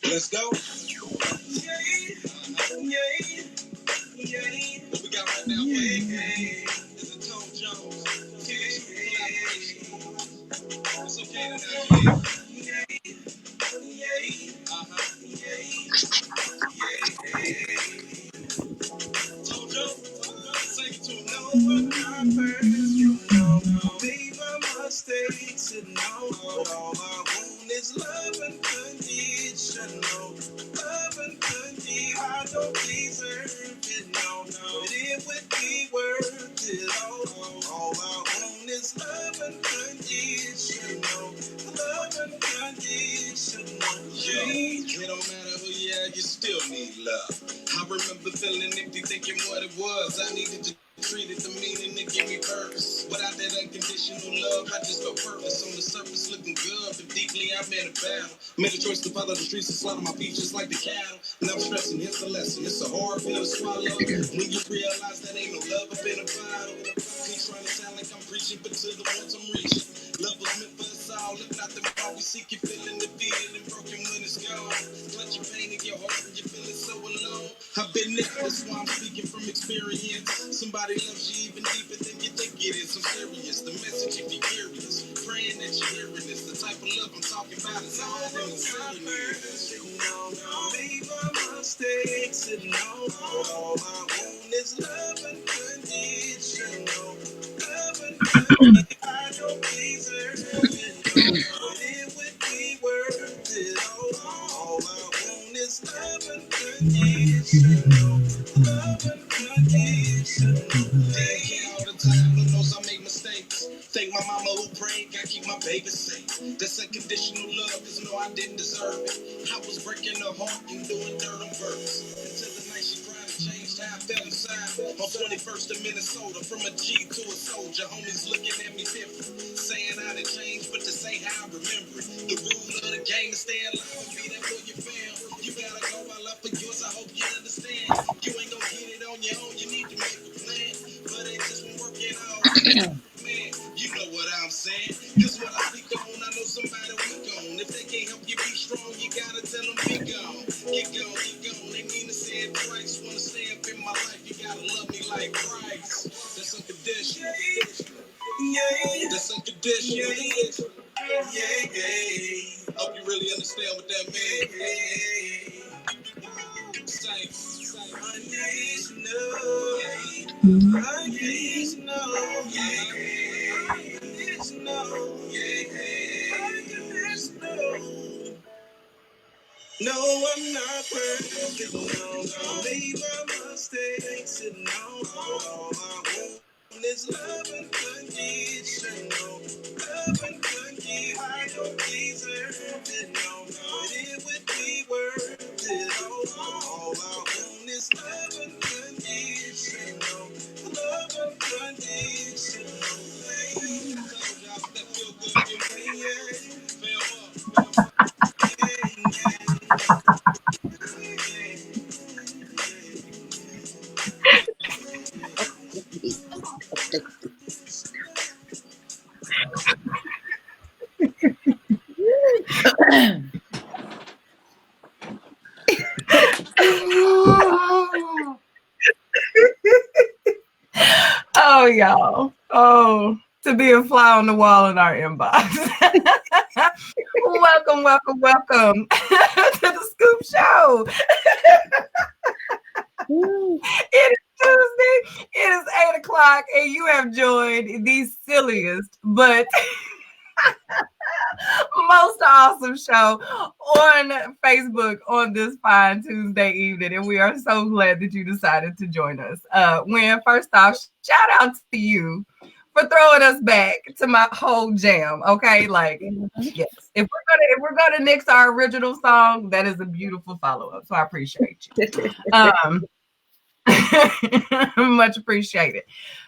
Let's go. Yeah, yeah, yeah. What we got right now? Yeah, it's a Tone Jones. It's okay tonight. Tone Jones, sing it to him. No, I'm not perfect. No, made my mistakes and no, but all I want is love and conditional. Love and conditional. I don't deserve it, no, but it would be worth it all I want is love and conditional. Love and conditional. Yeah, it don't matter who you are, you still need love. I remember feeling empty, thinking what it was. I needed to treat it the meaning to give me purpose. Without that unconditional love, I just felt purpose. On the surface, looking good, but deeply I'm in a battle. Made a choice to follow the streets and slaughter my peeps just like the cattle. And I'm stressing, here's the lesson. It's a hard pill to swallow when you realize that ain't no love up in a bottle. Keep trying to sound like I'm preaching, but to the ones I'm reaching. Love was meant for us all. If not, then why we seek it, feeling defeated and broken when it's gone. Clutch your pain in your heart and you're feeling so alone. I've been there, that's why I'm speaking from experience. Somebody loves you even deeper than you think it is. I'm serious, the message if you're curious. Praying that you're hearing this. The type of love I'm talking about is all in the silence. Made my mistakes and all I want is love and conditional. Love and conditional. I don't deserve it, but it would be worth it all I want is love and conditional. Love and conditional. Thinking all the time, who knows I make mistakes. Thank my mama who prayed, God keep my baby safe. That's unconditional love, cause no, I didn't deserve it. I was breaking her heart and doing dirt on purpose. Until the night she cried and changed how I felt inside. On 21st in Minnesota, from a G to a soldier, homies looking at me different. Saying I done changed, but this ain't how I remember it. The rule of the game is stay alive and be there for your fam. You gotta go while up for yours, I hope you understand. You ain't gonna get it on your own, you need to make a plan. But it just won't work it out. Man, you know what I'm saying. Cause when I speak on, I know somebody weak on. If they can't help you be strong, you gotta tell them be gone. Get gone, get gone. They mean to say it twice. Wanna stay up in my life, you gotta love me like Christ. That's unconditional. Yeah, that's unconditional. Yeah. Hope you really understand what that means. Say, unconditional. Unconditional. Unconditional. No, I'm not perfect. No, made my mistakes and no, all I want is love and conditional. Love and conditional. I don't deserve it. No, but it would be worth it. All I want is love and conditional. Love and conditional. Hey, that feel good. Yeah, Oh, y'all. Oh, to be a fly on the wall in our inbox. welcome to the Scoop Show. It is Tuesday. It is 8:00, and you have joined the silliest but most awesome show on Facebook on this fine Tuesday evening. And we are so glad that you decided to join us. When first off, shout out to you for throwing us back to my whole jam. Okay. Like, yes. If we're gonna nix our original song, that is a beautiful follow-up. So I appreciate you. Much appreciated.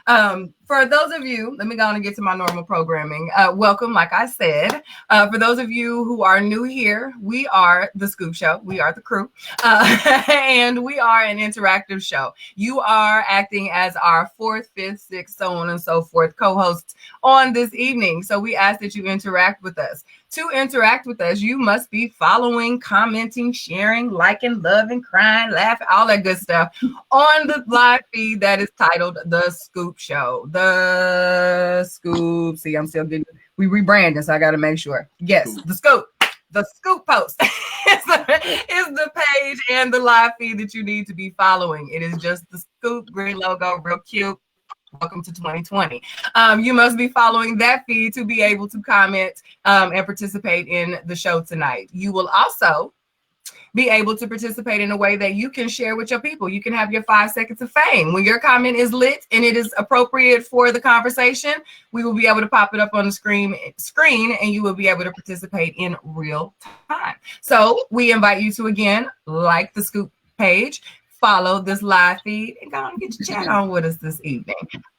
For those of you, let me go on and get to my normal programming. Welcome, like I said. For those of you who are new here, we are the Scoop Show. We are the crew. And we are an interactive show. You are acting as our fourth, fifth, sixth, so on and so forth co-hosts on this evening. So we ask that you interact with us. To interact with us, you must be following, commenting, sharing, liking, loving, crying, laughing, all that good stuff on the live feed that is titled The Scoop Show. The Scoop. See, I'm still getting, we rebranded, so I got to make sure. Yes, The Scoop. The Scoop Post is the page and the live feed that you need to be following. It is just the Scoop, green logo, real cute. Welcome to 2020. You must be following that feed to be able to comment and participate in the show tonight. You will also be able to participate in a way that you can share with your people. You can have your 5 seconds of fame. When your comment is lit and it is appropriate for the conversation, we will be able to pop it up on the screen and you will be able to participate in real time. So we invite you to, again, like the Scoop page, follow this live feed, and go and get your chat on with us this evening.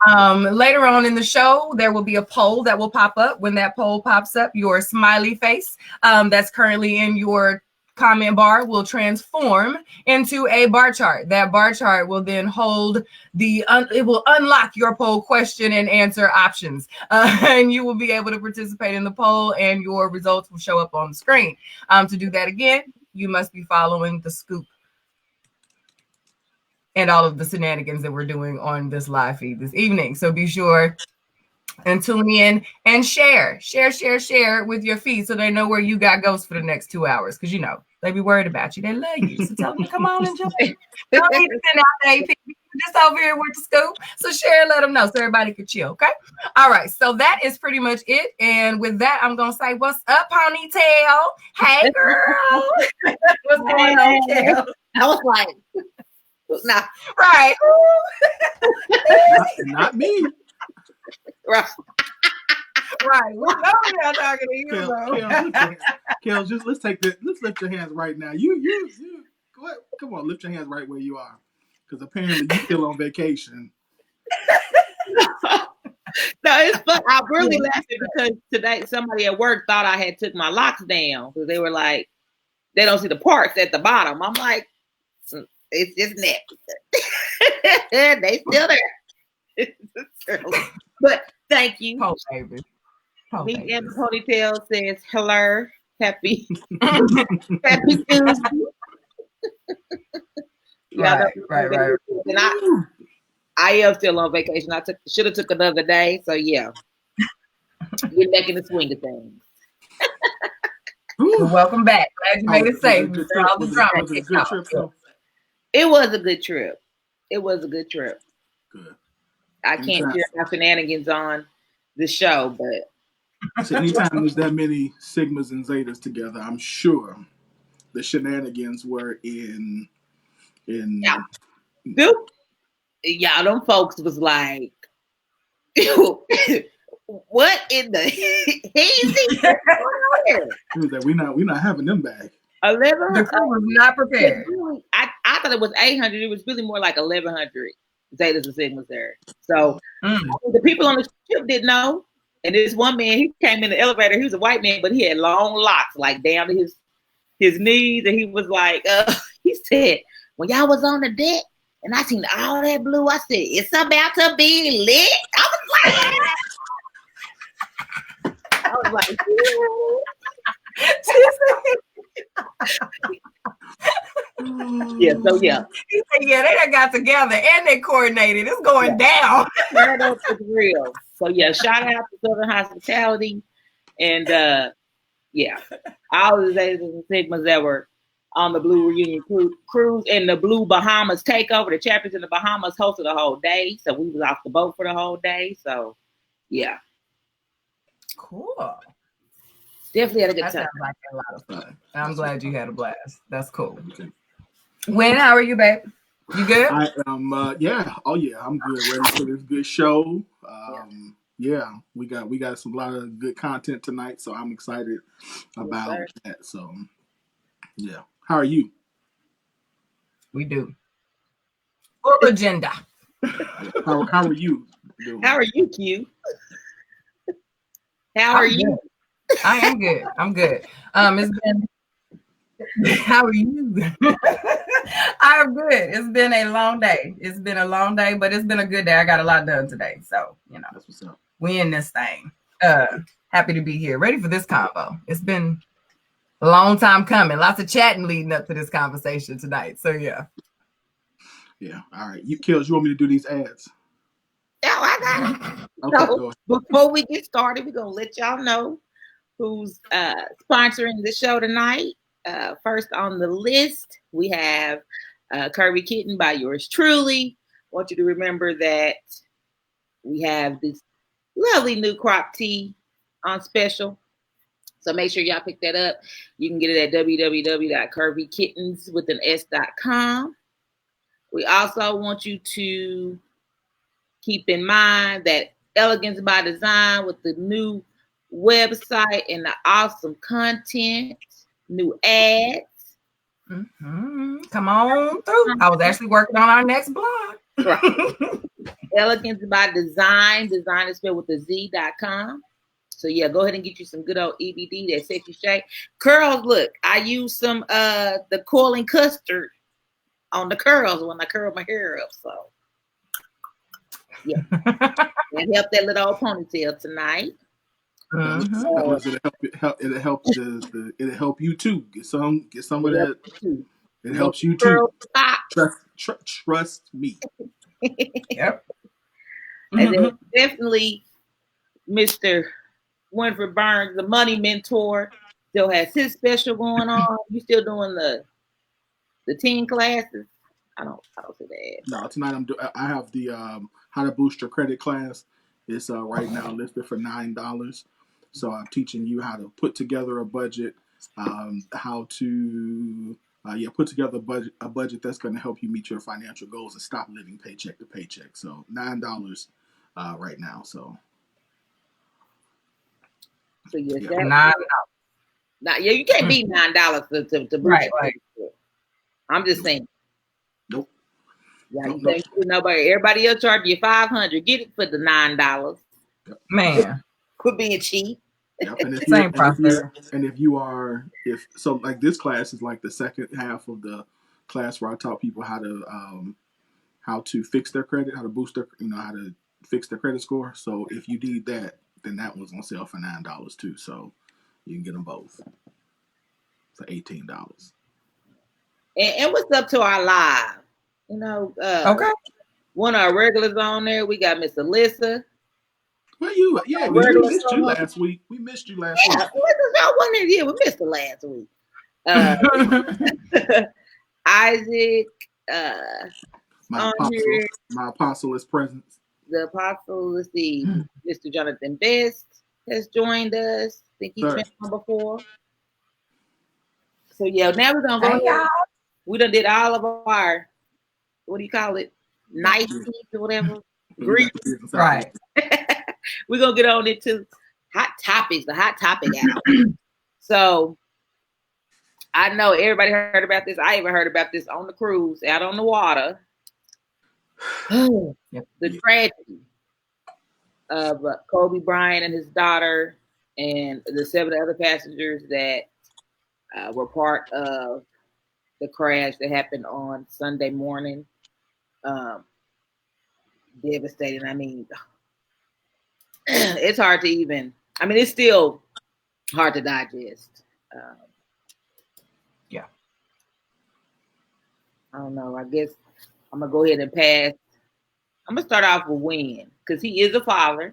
Later on in the show, there will be a poll that will pop up. When that poll pops up, your smiley face that's currently in your comment bar will transform into a bar chart. That bar chart will then hold it will unlock your poll question and answer options. And you will be able to participate in the poll and your results will show up on the screen. To do that again, you must be following the Scoop and all of the shenanigans that we're doing on this live feed this evening. So be sure and tune in and share with your feed so they know where you got ghosts for the next 2 hours. Because, you know, they be worried about you. They love you. So tell them to come on and join. Don't need to send out AP. Just over here with the Scoop. So share and let them know so everybody can chill, okay? All right. So that is pretty much it. And with that, I'm going to say, what's up, Ponytail? Hey, girl. What's going on, Kel? I was like, nah. Right. Not me. Right. Right. We know we're not talking to you, though. Kel, just let's lift your hands right now. You what? Come on, lift your hands right where you are. Because apparently you're still on vacation. No, it's fun. I'm really laughing because today somebody at work thought I had took my locks down because they were like, they don't see the parts at the bottom. I'm like, it's just neck. They still there. But thank you. Oh, baby. Oh, Me baby. and the Ponytail says hello, happy Tuesday. Right. And I am still on vacation. I should have took another day. So yeah, get back in the swing of things. Well, welcome back. Glad you made it safe. All the drama. It was a good trip. It was a good trip. Good. I can't share my shenanigans on the show, but so anytime there's that many Sigmas and Zetas together, I'm sure the shenanigans were in. Yeah. Y'all, them folks was like, what in the hazy? We're not having them back. 1100. The crew was not prepared. I thought it was 800. It was really more like 1100 Zetas and Sigmas there. So the people on the ship didn't know. And this one man, he came in the elevator. He was a white man, but he had long locks, like down to his knees. And he was like, he said, when y'all was on the deck and I seen all that blue, I said, it's about to be lit. I was like, yeah, so yeah. He said, yeah, they done got together and they coordinated. It's going down. It's real. So yeah, shout out to Southern Hospitality and yeah, all the Zetas and Sigmas that were on the Blue Reunion cruise and the Blue Bahamas takeover. The champions in the Bahamas hosted the whole day, so we was off the boat for the whole day. So yeah, cool. Definitely had a good That time. sounds like a lot of fun. I'm glad you had a blast. That's cool. Okay. Wynn, how are you, babe? You good? I am. Yeah. Oh yeah, I'm good. Ready for this good show. Yeah, we got a lot of good content tonight, so I'm excited about that. So yeah. How are you? We do. Full agenda. How are you doing? How are you, Q? How are you? I am good. I'm good. It's been. How are you? I'm good. It's been a long day. It's been a long day, but it's been a good day. I got a lot done today, so you know. That's what's up. We in this thing. Happy to be here. Ready for this combo. It's been a long time coming. Lots of chatting leading up to this conversation tonight. So yeah. Yeah. All right. You Kills, you want me to do these ads? No, I got it. Okay, So, go ahead. before we get started, we're gonna let y'all know who's sponsoring the show tonight. First on the list, we have Curvy Kitten by yours truly. I want you to remember that we have this lovely new crop tee on special. So make sure y'all pick that up. You can get it at www.curvykittens.com. We also want you to keep in mind that Elegance by Design with the new website and the awesome content, new ads. Mm-hmm. Come on through. I was actually working on our next blog. Right. Elegance by Design. Design is spelled with the Z.com. So yeah, go ahead and get you some good old EBD, that sexy shake. Curls, look, I use some the coiling custard on the curls when I curl my hair up. So yeah, that helped that little old ponytail tonight. It'll help you too. Get some of that. It helps you Curl too. Trust me. Yep. And then definitely Mr. Winfred Burns, the money mentor, still has his special going on. You still doing the teen classes? I don't see that. No, tonight I have the how to boost your credit class. It's right now listed for $9. So I'm teaching you how to put together a budget, how to put together a budget that's going to help you meet your financial goals and stop living paycheck to paycheck. So $9 right now. So yes, $9. Yeah, you can't beat $9 to boost. Right. I'm just saying. Nope. Yeah, you think everybody else charge you $500. Get it for the $9. Man. Quit being cheap. Yep. And Same process. If like this class is like the second half of the class where I taught people how to fix their credit, how to boost their, how to fix their credit score. So if you need that, then that one's on sale for $9 too. So you can get them both for $18. And what's up to our live? Okay. One of our regulars on there. We got Miss Alyssa. Well, we missed you last week. We missed you last week. We missed her last week. Isaac. My apostle is present. The apostle, let's see, Mr. Jonathan Best has joined us. I think he's been on before. So yeah, now we're gonna go ahead. We done did all of our, what do you call it? Niceties or whatever. Greetings. Right. We're gonna get on into hot topics, the hot topic hour. So I know everybody heard about this. I even heard about this on the cruise, out on the water. The tragedy of Kobe Bryant and his daughter and the 7 other passengers that were part of the crash that happened on Sunday morning. Devastating. I mean, it's hard to even, it's still hard to digest. Yeah. I don't know. I guess I'm going to go ahead and pass. I'm going to start off with Win, because he is a father.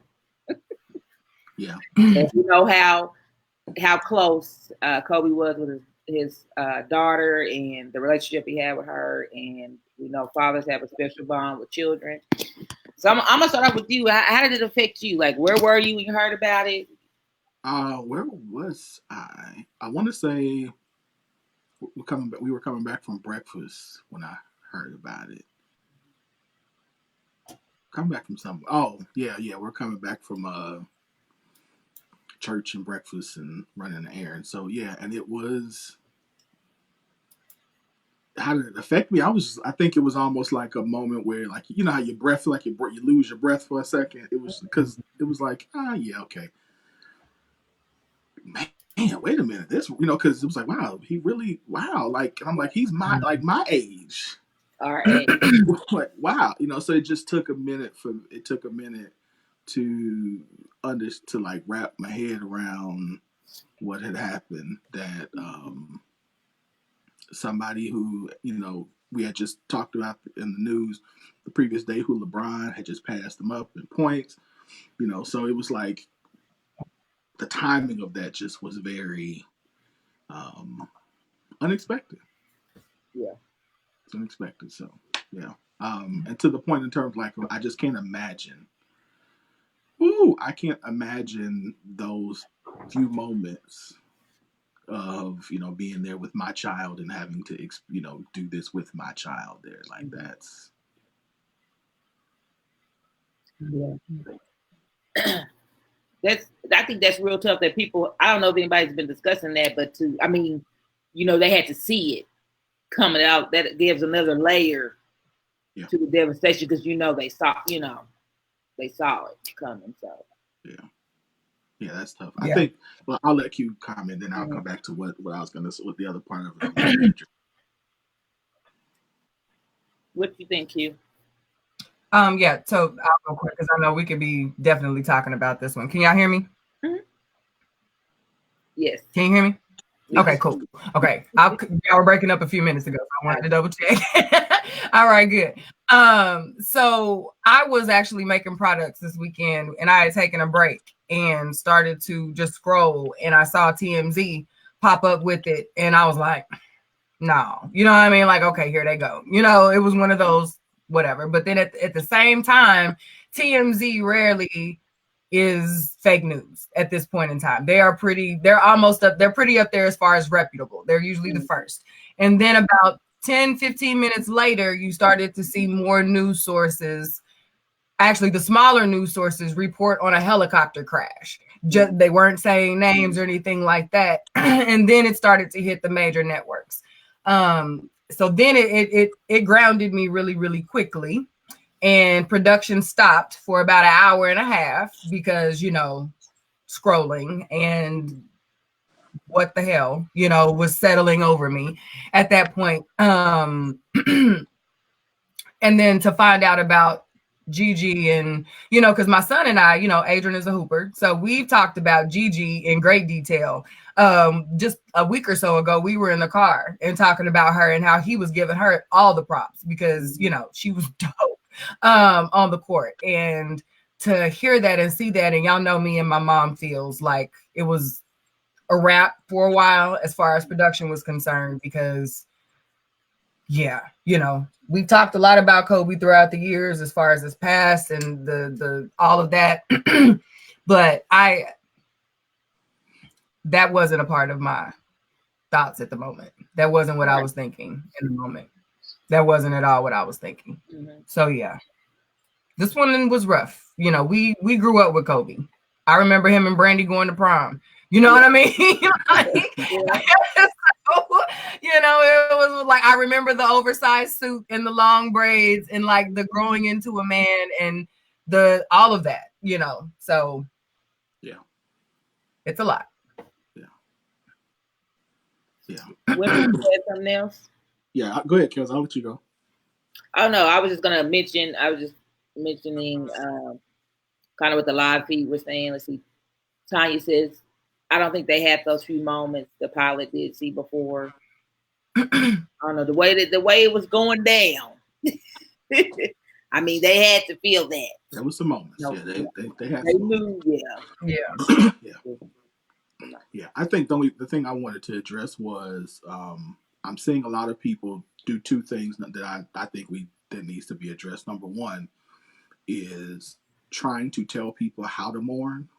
Yeah. And you know how close Kobe was with his daughter and the relationship he had with her. And, fathers have a special bond with children. So I'm going to start off with you. How did it affect you? Like, where were you when you heard about it? Where was I? I want to say we were coming back from breakfast when I heard about it. Coming back from something. Oh, yeah. We're coming back from church and breakfast and running an errand. So yeah, and it was. How did it affect me? I think it was almost like a moment where, like, how your breath, like you lose your breath for a second. It was because it was like, yeah, okay. Man, wait a minute. This, because it was like, wow, he really, wow. Like, and I'm like, he's my age. All right. Like, wow. So it just took a minute to to like wrap my head around what had happened. That somebody who, you know, we had just talked about in the news the previous day, who LeBron had just passed him up in points, you know, so it was like the timing of that just was very unexpected. Yeah. It's unexpected. So, yeah. And to the point in terms like, I just can't imagine. I can't imagine those few moments of, you know, being there with my child and having to, you know, do this with my child there. Like that's. Yeah. I think that's real tough that people, I don't know if anybody's been discussing that, but I mean, you know, they had to see it coming out. That gives another layer to the devastation, because, you know, they saw it coming. So yeah, that's tough. I think, well, I'll let you comment, then I'll come back to what I was going to say with the other part of it. What do you think, Q? Yeah, so I'll go quick because I know we could be definitely talking about this one. Can y'all hear me? Mm-hmm. Yes. Can you hear me? Yes. Okay, cool. Okay. Y'all were breaking up a few minutes ago, so I wanted to double check. All right, good. So I was actually making products this weekend, and I had taken a break and started to just scroll, and I saw TMZ pop up with it, and I was like, no. You know what I mean? Like, okay, here they go. You know, it was one of those whatever. But then at the same time, TMZ rarely is fake news at this point in time. They're pretty up there as far as reputable. They're usually the first. And then about 10, 15 minutes later, you started to see more news sources. Actually, the smaller news sources report on a helicopter crash. They weren't saying names or anything like that. And then it started to hit the major networks. So then it grounded me really, really quickly, and production stopped for about an hour and a half because, you know, scrolling and what the hell, you know, was settling over me at that point. And then to find out about Gigi, and, you know, because my son and I, you know, Adrian is a hooper, so we've talked about Gigi in great detail. Just a week or so ago, we were in the car and talking about her and how he was giving her all the props because, you know, she was dope on the court. And to hear that and see that, and y'all know me and my mom feels like it was a wrap for a while as far as production was concerned, because yeah, you know, we talked a lot about Kobe throughout the years as far as his past and the all of that. But that wasn't a part of my thoughts at the moment. That wasn't what I was thinking in the moment. That wasn't at all what I was thinking. Mm-hmm. So yeah, this one was rough. You know, we grew up with Kobe. I remember him and Brandy going to prom. You know what I mean? So, you know, it was like, I remember the oversized suit and the long braids and like the growing into a man and all of that, you know. So yeah, it's a lot. Yeah. Women said something else? Yeah, go ahead, Kels. I'll let you go. Oh no, I was just mentioning kind of what the live feed was saying. Let's see. Tanya says, I don't think they had those few moments the pilot did see before. I don't know, the way it was going down. I mean, they had to feel that. There was some moments. No, yeah, they had. They knew. Yeah. Yeah. I think the thing I wanted to address was I'm seeing a lot of people do two things that I think that needs to be addressed. Number one is trying to tell people how to mourn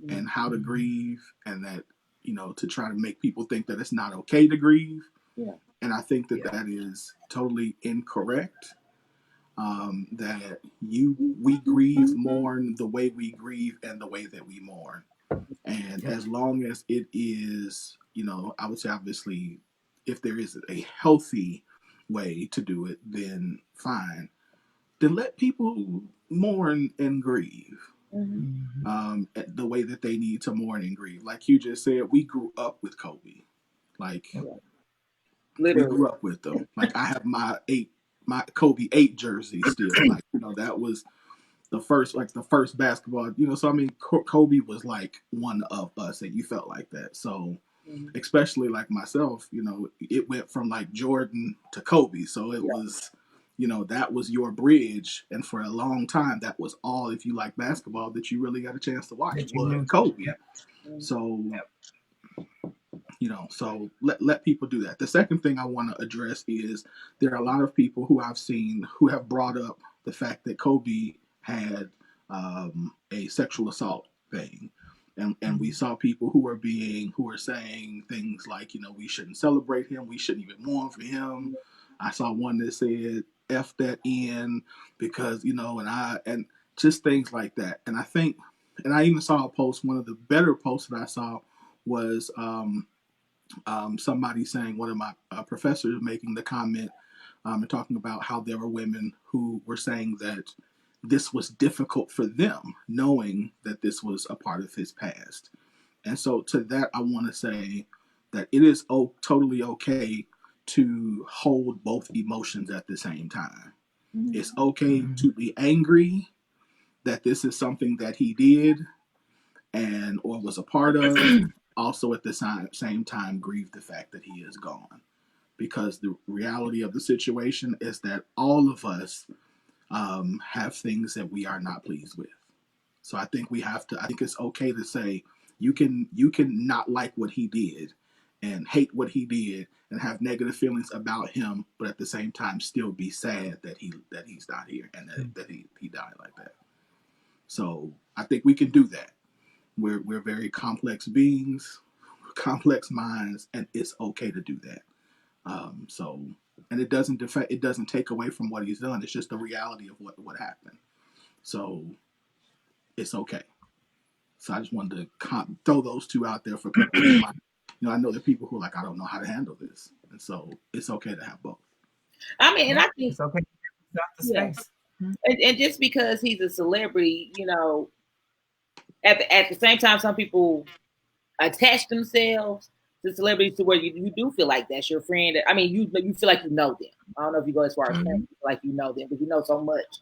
and how to grieve, and that, you know, to try to make people think that it's not okay to grieve. Yeah. And I think that is totally incorrect. That we grieve, mourn the way we grieve and the way that we mourn. And as long as it is, you know, I would say obviously if there is a healthy way to do it, then fine. Then let people mourn and grieve. Mm-hmm. The way that they need to mourn and grieve. Like you just said, we grew up with Kobe. Like literally. We grew up with them. Like I have my Kobe 8 jersey still. Like, you know, that was the first basketball, so I mean, Kobe was like one of us, and you felt like that. So especially like myself, it went from like Jordan to Kobe. So it was, that was your bridge. And for a long time, that was all, if you like basketball, that you really got a chance to watch was Kobe. So, so let people do that. The second thing I want to address is there are a lot of people who I've seen who have brought up the fact that Kobe had a sexual assault thing. And we saw people who were saying things like, we shouldn't celebrate him. We shouldn't even mourn for him. I saw one that said, F that in, because, and just things like that. And I think, and I even saw a post, one of the better posts that I saw was somebody saying, one of my professors making the comment and talking about how there were women who were saying that this was difficult for them, knowing that this was a part of his past. And so to that, I want to say that it is totally okay to hold both emotions at the same time. Mm-hmm. It's okay to be angry that this is something that he did or was a part of. Also at the same time, grieve the fact that he is gone. Because the reality of the situation is that all of us have things that we are not pleased with. So I think I think it's okay to say you can not like what he did and hate what he did and have negative feelings about him, but at the same time still be sad that he's not here and that he died like that. So I think we can do that. We're very complex beings, complex minds, and it's okay to do that. And it doesn't take away from what he's done. It's just the reality of what happened. So it's okay. So I just wanted to throw those two out there for people. I know there are people who are like, I don't know how to handle this. And so it's okay to have both. I mean, and I think it's okay. Yeah. And just because he's a celebrity, at the same time, some people attach themselves to celebrities to where you do feel like that's your friend. I mean, you feel like you know them. I don't know if you go as far as saying like you know them, because you know so much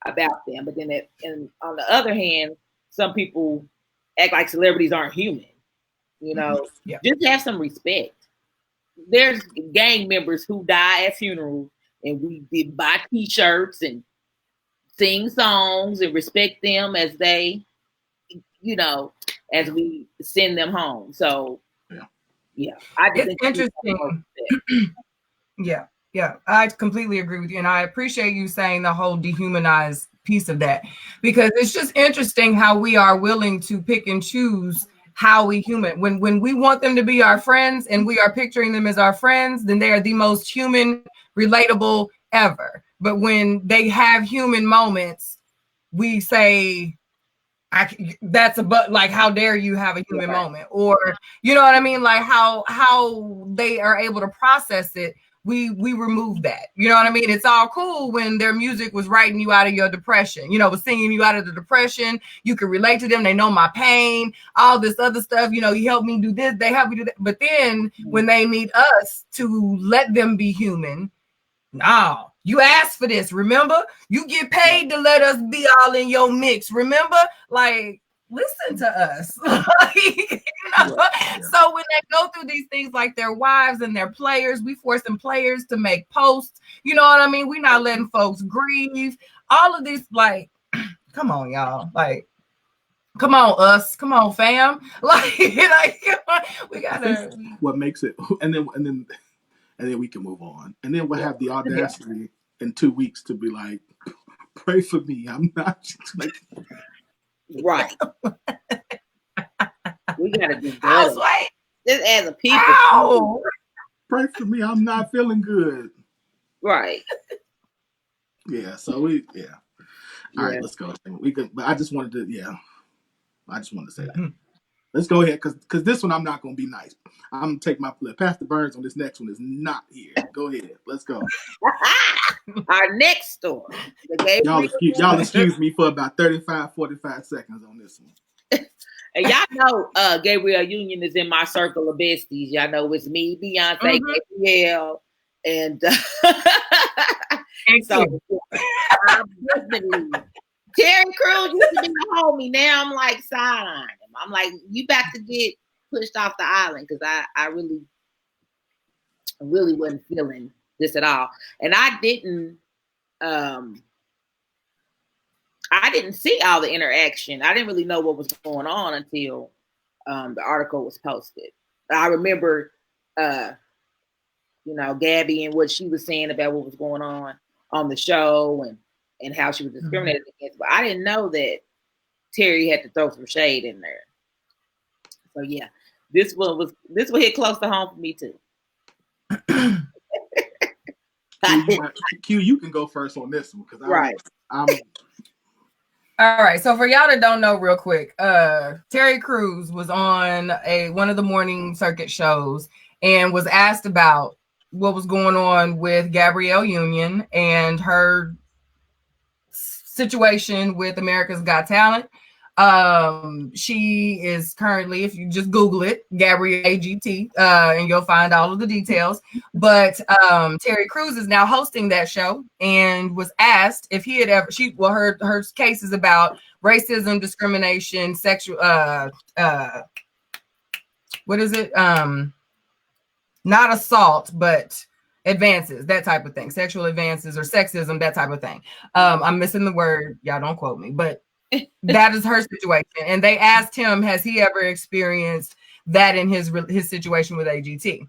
about them. But then and on the other hand, some people act like celebrities aren't human. Just have some respect. There's gang members who die at funerals, and we did buy T-shirts and sing songs and respect them as they, as we send them home. So, yeah, I just think it's interesting. Yeah, I completely agree with you, and I appreciate you saying the whole dehumanized piece of that, because it's just interesting how we are willing to pick and choose how we human. When we want them to be our friends and we are picturing them as our friends, then they are the most human, relatable ever. But when they have human moments, we say, that's like, how dare you have a human moment? Or, you know what I mean? Like how they are able to process it. We remove that. You know what I mean? It's all cool when their music was writing you out of your depression, was singing you out of the depression. You can relate to them. They know my pain, all this other stuff. You help me do this. They help me do that. But then when they need us to let them be human, no, you asked for this. Remember, you get paid to let us be all in your mix. Remember, like, listen to us. So when they go through these things like their wives and their players, we forcing players to make posts. You know what I mean? We're not letting folks grieve. All of this, like, come on, y'all. Like, come on, us. Come on, fam. Like we gotta. What makes it, and then we can move on. And then we'll have the audacity in 2 weeks to be like, pray for me. I'm not like. Right. We gotta do better. Just as a people. Ow! Pray for me. I'm not feeling good. Right. Yeah. So All right, let's go. We could, but I just wanted to say that. Let's go ahead, because this one I'm not going to be nice. I'm going to take my play. Pastor Burns on this next one is not here. Go ahead. Let's go. Our next story. Y'all excuse me for about 35, 45 seconds on this one. And y'all know Gabrielle Union is in my circle of besties. Y'all know it's me, Beyonce, Gabrielle, and so I'm definitely Terry Crews used to be the homie. Now I'm like sideline him. I'm like, you about to get pushed off the island because I really wasn't feeling this at all. And I didn't see all the interaction. I didn't really know what was going on until the article was posted. I remember Gabby and what she was saying about what was going on the show and how she was discriminated against. But I didn't know that Terry had to throw some shade in there. So yeah, this one hit close to home for me too. Q, you can go first on this one because I'm all right. So for y'all that don't know, real quick, Terry Crews was on one of the morning circuit shows and was asked about what was going on with Gabrielle Union and her situation with America's Got Talent. She is currently, if you just Google it, Gabrielle AGT, and you'll find all of the details. But Terry Crews is now hosting that show and was asked if he had ever, her case is about racism, discrimination, sexual, what is it? Not assault, but advances, that type of thing, sexual advances or sexism, that type of thing. I'm missing the word. Y'all don't quote me, but that is her situation. And they asked him, has he ever experienced that in his situation with AGT?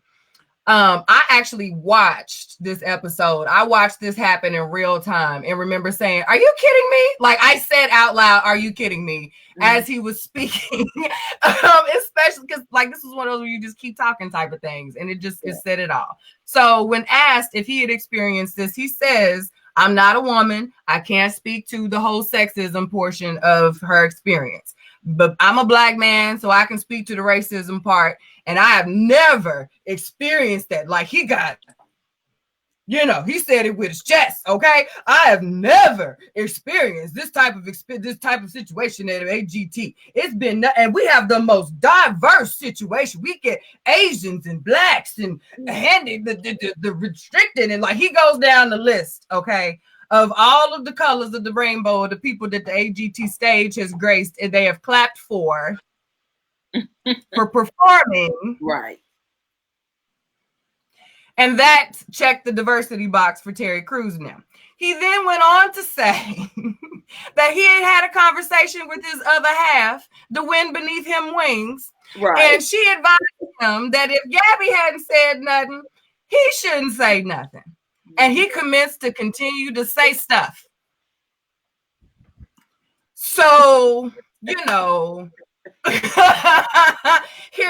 I actually watched this episode. I watched this happen in real time and remember saying, are you kidding me? Like I said out loud, are you kidding me? As he was speaking, especially because like this is one of those where you just keep talking type of things. And it said it all. So when asked if he had experienced this, he says, I'm not a woman. I can't speak to the whole sexism portion of her experience, but I'm a Black man, so I can speak to the racism part. And I have never experienced that. Like he got, he said it with his chest. Okay, I have never experienced this type of situation at AGT. It's been, and we have the most diverse situation. We get Asians and Blacks and the restricted, and like he goes down the list. Okay, of all of the colors of the rainbow, the people that the AGT stage has graced, and they have clapped for performing. Right. And that checked the diversity box for Terry Crews now. He then went on to say that he had a conversation with his other half, the wind beneath him wings. Right. And she advised him that if Gabby hadn't said nothing, he shouldn't say nothing. And he commenced to continue to say stuff. So, here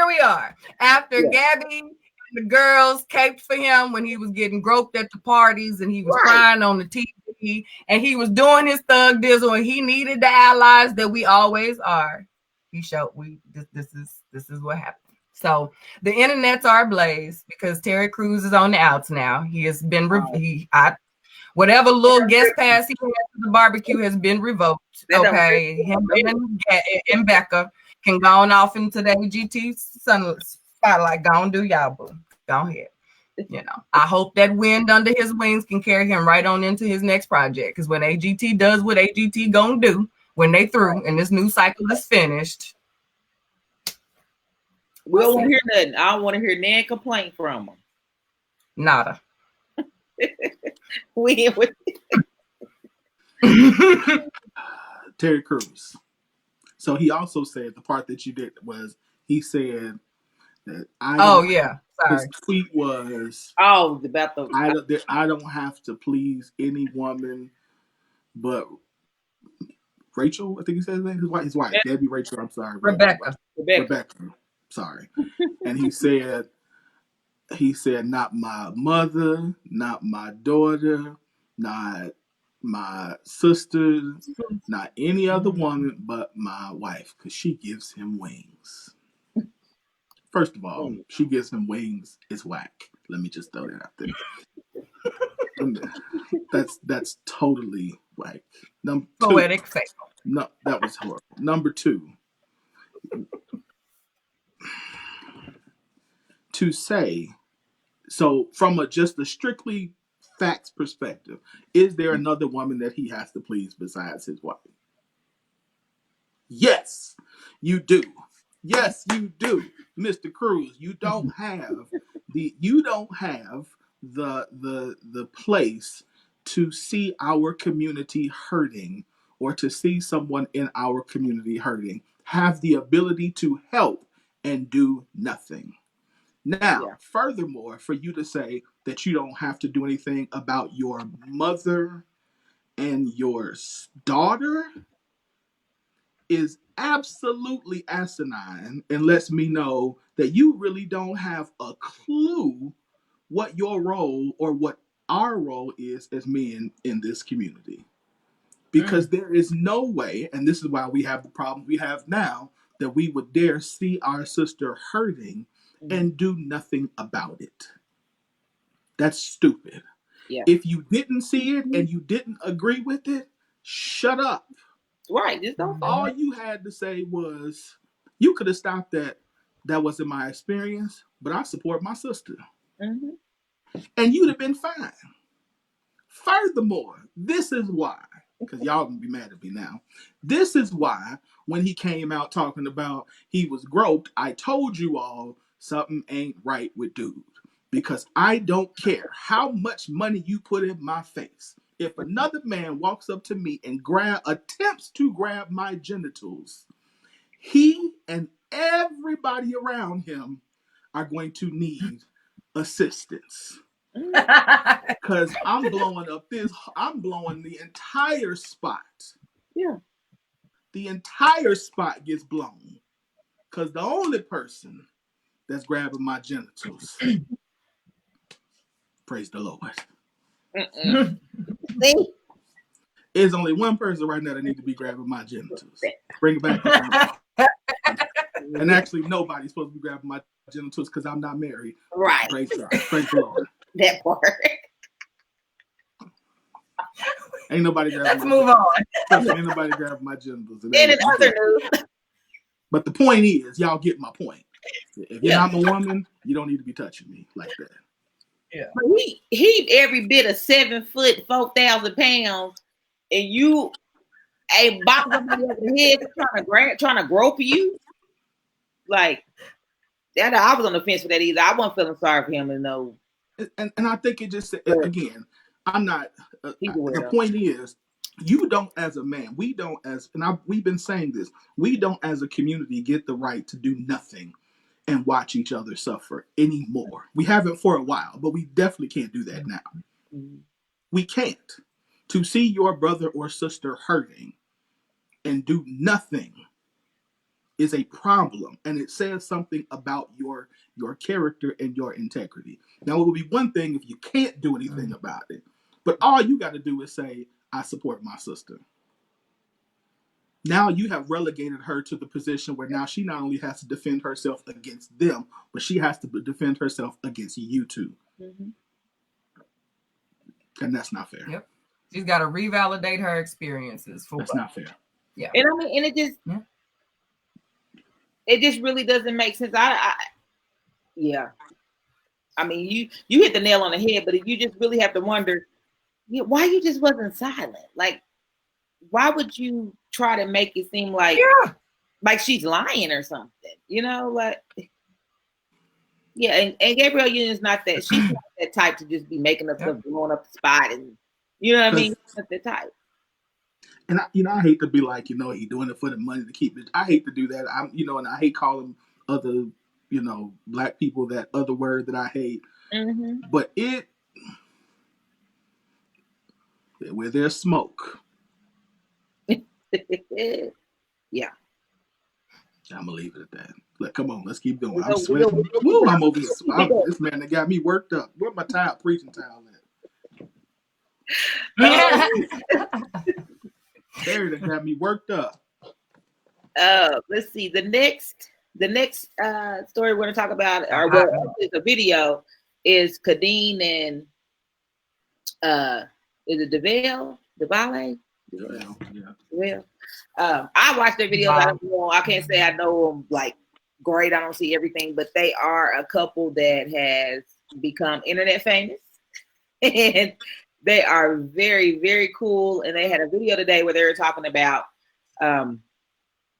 we are. After Gabby and the girls caped for him when he was getting groped at the parties and he was crying on the TV and he was doing his thug dizzle and he needed the allies that we always are. He showed this is what happened. So the internets are ablaze because Terry Crews is on the outs now. He has been whatever little guest pass he had to the barbecue has been revoked. Okay, him and Becca can go on off into the AGT spotlight. Go on, do y'all, boo. Go ahead. I hope that wind under his wings can carry him right on into his next project. Because when AGT does what AGT gonna do when they through and this new cycle is finished, we don't want to hear nothing. I don't want to hear nan complaint from him. Nada. Terry Crews. So he also said the part that you did was he said that his tweet was about the I don't have to please any woman but Rachel. I think he said his name. His wife, Debbie Rachel. I'm sorry, Rebecca. Sorry. And he said not my mother, not my daughter, not my sister, not any other woman but my wife, because she gives him wings. First of all, she gives him wings is whack. Let me just throw that out there. That's totally whack. Poetic face. No, that was horrible. Number 2. To say, so from just a strictly facts perspective, is there another woman that he has to please besides his wife? Yes, you do. Yes, you do, Mr. Cruz. You don't have the place to see our community hurting or to see someone in our community hurting. Have the ability to help and do nothing. Now, Yeah. furthermore, for you to say that you don't have to do anything about your mother and your daughter is absolutely asinine and lets me know that you really don't have a clue what your role or what our role is as men in this community. Because there is no way, and this is why we have the problem we have now, that we would dare see our sister hurting and do nothing about it. That's stupid. Yeah. If you didn't see it and you didn't agree with it, shut up. Right. Just don't. All you had to say was, you could have stopped that. That wasn't my experience, but I support my sister. Mm-hmm. And you'd have been fine. Furthermore, this is why, because y'all gonna be mad at me now. This is why when he came out talking about he was groped, I told you all something ain't right with dude. Because I don't care how much money you put in my face. If another man walks up to me and attempts to grab my genitals, he and everybody around him are going to need assistance. Because I'm blowing the entire spot. Yeah. The entire spot gets blown. Because the only person that's grabbing my genitals, praise the Lord. See? There's only one person right now that needs to be grabbing my genitals. Bring it back. And actually, nobody's supposed to be grabbing my genitals because I'm not married. Right. Praise God. Praise the Lord. That part. Ain't nobody grabbing. Let's move on. Ain't nobody grabbing my genitals. And in other news. But the point is, y'all get my point. If you're not a woman, you don't need to be touching me like that. Yeah. But he every bit of 7 foot, 4,000 pounds, and you a box somebody over the head trying to grope you. Like that, I was on the fence for that either. I wasn't feeling sorry for him to know. And I think it just again, I'm not. The point is, you don't as a man. We don't as, and we've been saying this. We don't as a community get the right to do nothing and watch each other suffer anymore. We haven't for a while, but we definitely can't do that now. Mm-hmm. We can't. To see your brother or sister hurting and do nothing is a problem, and it says something about your character and your integrity. Now, it would be one thing if you can't do anything about it, but all you got to do is say, I support my sister. Now you have relegated her to the position where now she not only has to defend herself against them, but she has to defend herself against you too. Mm-hmm. And that's not fair. Yep. She's got to revalidate her experiences. That's not fair. Yeah. And I mean, and it just really doesn't make sense. Yeah. I mean, you hit the nail on the head, but you just really have to wonder, why you just wasn't silent? Like, why would you try to make it seem like she's lying or something? You know, like, yeah. And Gabrielle Union's not that. She's not that type to just be making up stuff, blowing up the spot, and you know what I mean. She's not that type. And I hate to be like, he doing it for the money to keep it. I hate to do that. And I hate calling other, black people that other word that I hate. Mm-hmm. But where there's smoke. Yeah. I'm gonna leave it at that. Come on, let's keep going. I'm sweating. Woo, I'm over here. This man that got me worked up. Where's my preaching towel at? There, that got me worked up. Let's see. The next story we're gonna talk about, or is a video, is Kadeen and is it DeVale? Yeah. I watched their videos. Wow. I can't say I know them like great. I don't see everything, but they are a couple that has become internet famous, and they are very, very cool. And they had a video today where they were talking about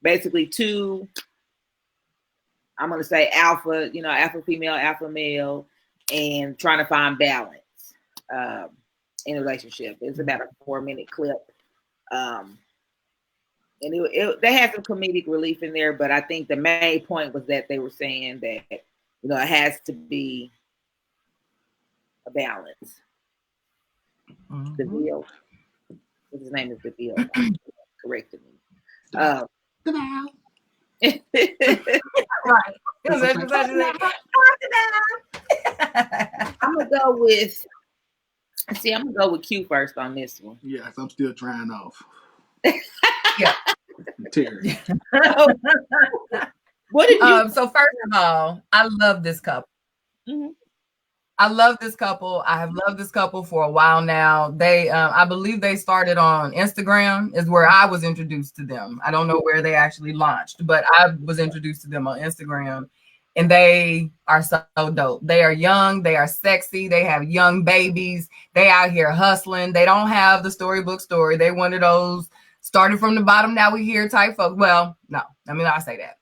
basically two, I'm going to say alpha, alpha female, alpha male, and trying to find balance in a relationship. It's about a 4-minute clip. And they had some comedic relief in there, but I think the main point was that they were saying that, it has to be a balance. Mm-hmm. DeVille. His name is DeVille. Corrected me. Right. I'm gonna go with. See, I'm gonna go with Q first on this one. Yes, I'm still trying off. Yeah. Terry. What did you? So first of all, I love this couple. Mm-hmm. I love this couple. I have loved this couple for a while now. They, I believe they started on Instagram is where I was introduced to them. I don't know where they actually launched, but I was introduced to them on Instagram, and they are so dope. They are young. They are sexy. They have young babies. They out here hustling. They don't have the storybook story. They one of those started from the bottom, now we here type folks. Well, no, I mean, I say that.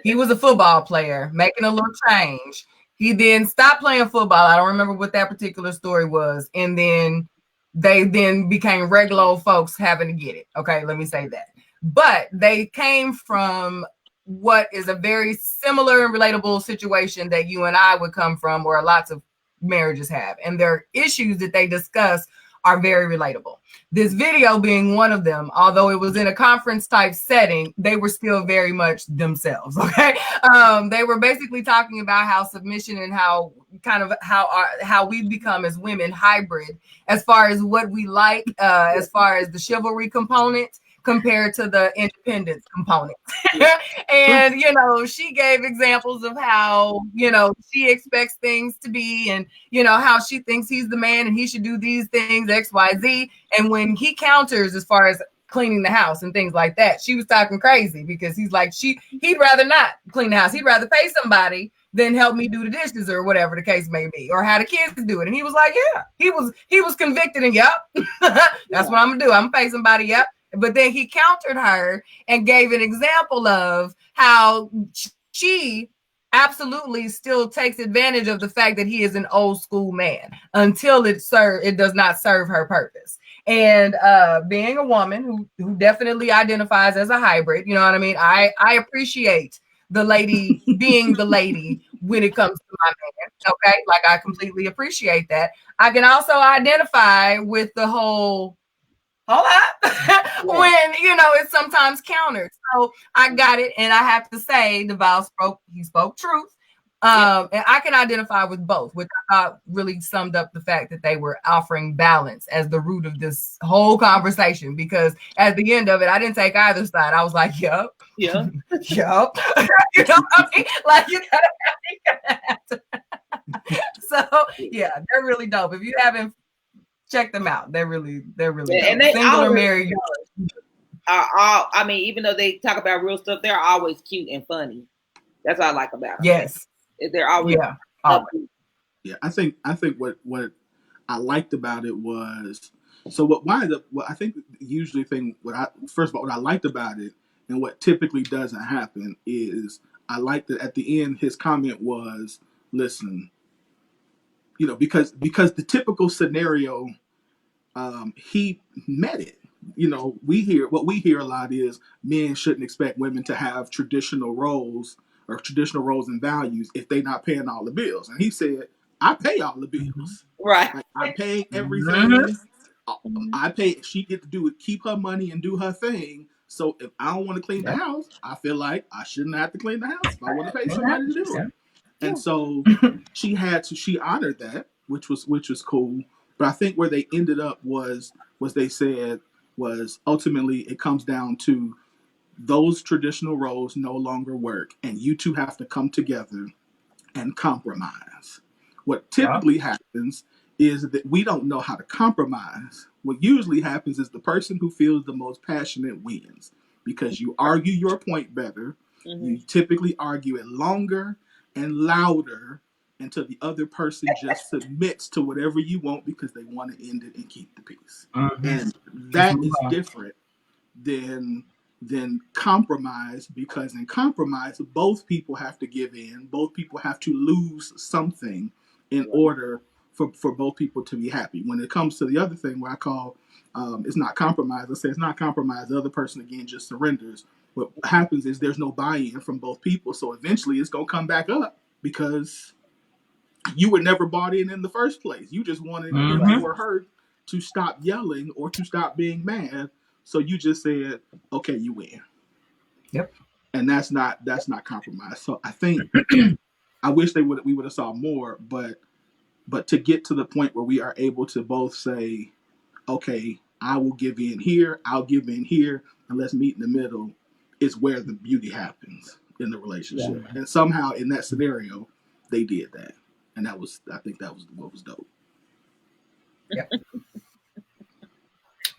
He was a football player making a little change. He then stopped playing football. I don't remember what that particular story was. And then they then became regular old folks having to get it. Okay, let me say that. But they came from what is a very similar and relatable situation that you and I would come from, or lots of marriages have. And their issues that they discuss are very relatable. This video being one of them, although it was in a conference type setting, they were still very much themselves. Okay. They were basically talking about how submission and how we become as women hybrid as far as what we like, as far as the chivalry component compared to the independence component. And, she gave examples of how, she expects things to be, and, how she thinks he's the man and he should do these things, X, Y, Z. And when he counters as far as cleaning the house and things like that, she was talking crazy because he's like, he'd rather not clean the house. He'd rather pay somebody than help me do the dishes or whatever the case may be, or how the kids do it. And he was like, yeah, he was convicted, and yep, that's what I'm gonna do. I'm gonna pay somebody, yep. But then he countered her and gave an example of how she absolutely still takes advantage of the fact that he is an old school man until it does not serve her purpose. And being a woman who definitely identifies as a hybrid, you know what I mean? I appreciate the lady being the lady when it comes to my man. Okay. Like, I completely appreciate that. I can also identify with the whole, hold up, when, it's sometimes countered. So I got it. And I have to say, DeVal spoke truth. And I can identify with both, which I thought really summed up the fact that they were offering balance as the root of this whole conversation. Because at the end of it, I didn't take either side. I was like, yup. Yeah. Yup. You know what I mean? Like, you gotta have to. So yeah, they're really dope. If you haven't, check them out. They're really dope. And they single or married. Are all, I mean, even though they talk about real stuff, they're always cute and funny. That's what I like about them. Yes. They're always Yeah, I think what I liked about it was, so what I think usually thing first of all, what I liked about it and what typically doesn't happen is, I liked that at the end his comment was, listen, because the typical scenario, he met it. We hear a lot is men shouldn't expect women to have traditional roles and values if they're not paying all the bills. And he said, I pay all the bills. Right. Like, I pay everything. I pay. She get to do it, keep her money and do her thing. So if I don't want to clean the house, I feel like I shouldn't have to clean the house if I want to pay somebody to do it. And so she honored that, which was cool. But I think where they ended up was they said was ultimately it comes down to those traditional roles no longer work, and you two have to come together and compromise. What typically happens is that we don't know how to compromise. What usually happens is the person who feels the most passionate wins, because you argue your point better. Mm-hmm. You typically argue it longer and louder until the other person just submits to whatever you want because they want to end it and keep the peace. Mm-hmm. And that is different than than compromise, because in compromise, both people have to give in, both people have to lose something in order for both people to be happy. When it comes to the other thing, where I call it's not compromise, I say it's not compromise, the other person again just surrenders. What happens is there's no buy-in from both people, so eventually it's going to come back up because you were never bought in the first place. You just wanted him or her to stop yelling or to stop being mad. So you just said, okay, you win. Yep. And that's not compromise. So I think I wish we would have saw more, but to get to the point where we are able to both say, okay, I will give in here, I'll give in here, and let's meet in the middle, is where the beauty happens in the relationship. Yeah. And somehow in that scenario, they did that. And I think that was what was dope. Yep.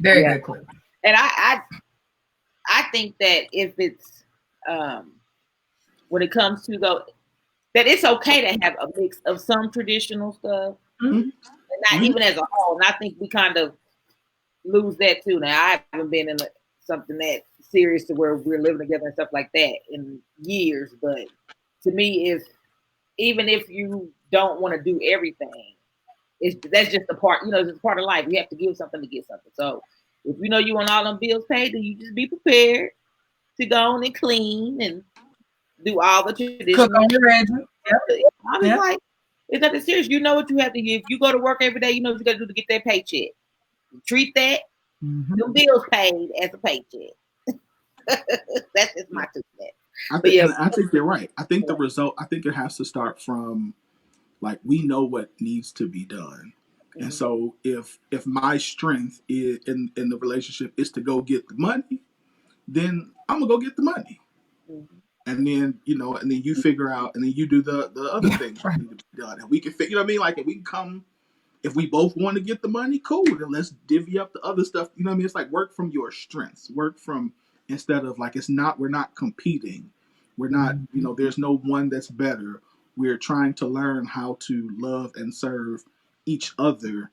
Very good clip. And I think that if it's when it comes to that it's okay to have a mix of some traditional stuff, and not even as a whole. And I think we kind of lose that too. Now I haven't been in something that serious to where we're living together and stuff like that in years, but to me, even if you don't want to do everything, that's just a part. It's a part of life. You have to give something to get something. So if you know you want all them bills paid, then you just be prepared to go on and clean and do all the traditional. Cook on your engine. I'm like, it's not that serious. You know what you have to give. You go to work every day. You know what you got to do to get that paycheck. Treat that them bills paid as a paycheck. That's just my 2 cents. I think you're right. I think the result. I think it has to start from like we know what needs to be done. And so if my strength is in the relationship is to go get the money, then I'm gonna go get the money. And then, and then you figure out, and then you do the other things that need to be done. And we can figure, Like if we both want to get the money, cool, then let's divvy up the other stuff. It's like work from your strengths, instead of like, we're not competing. We're not, there's no one that's better. We're trying to learn how to love and serve each other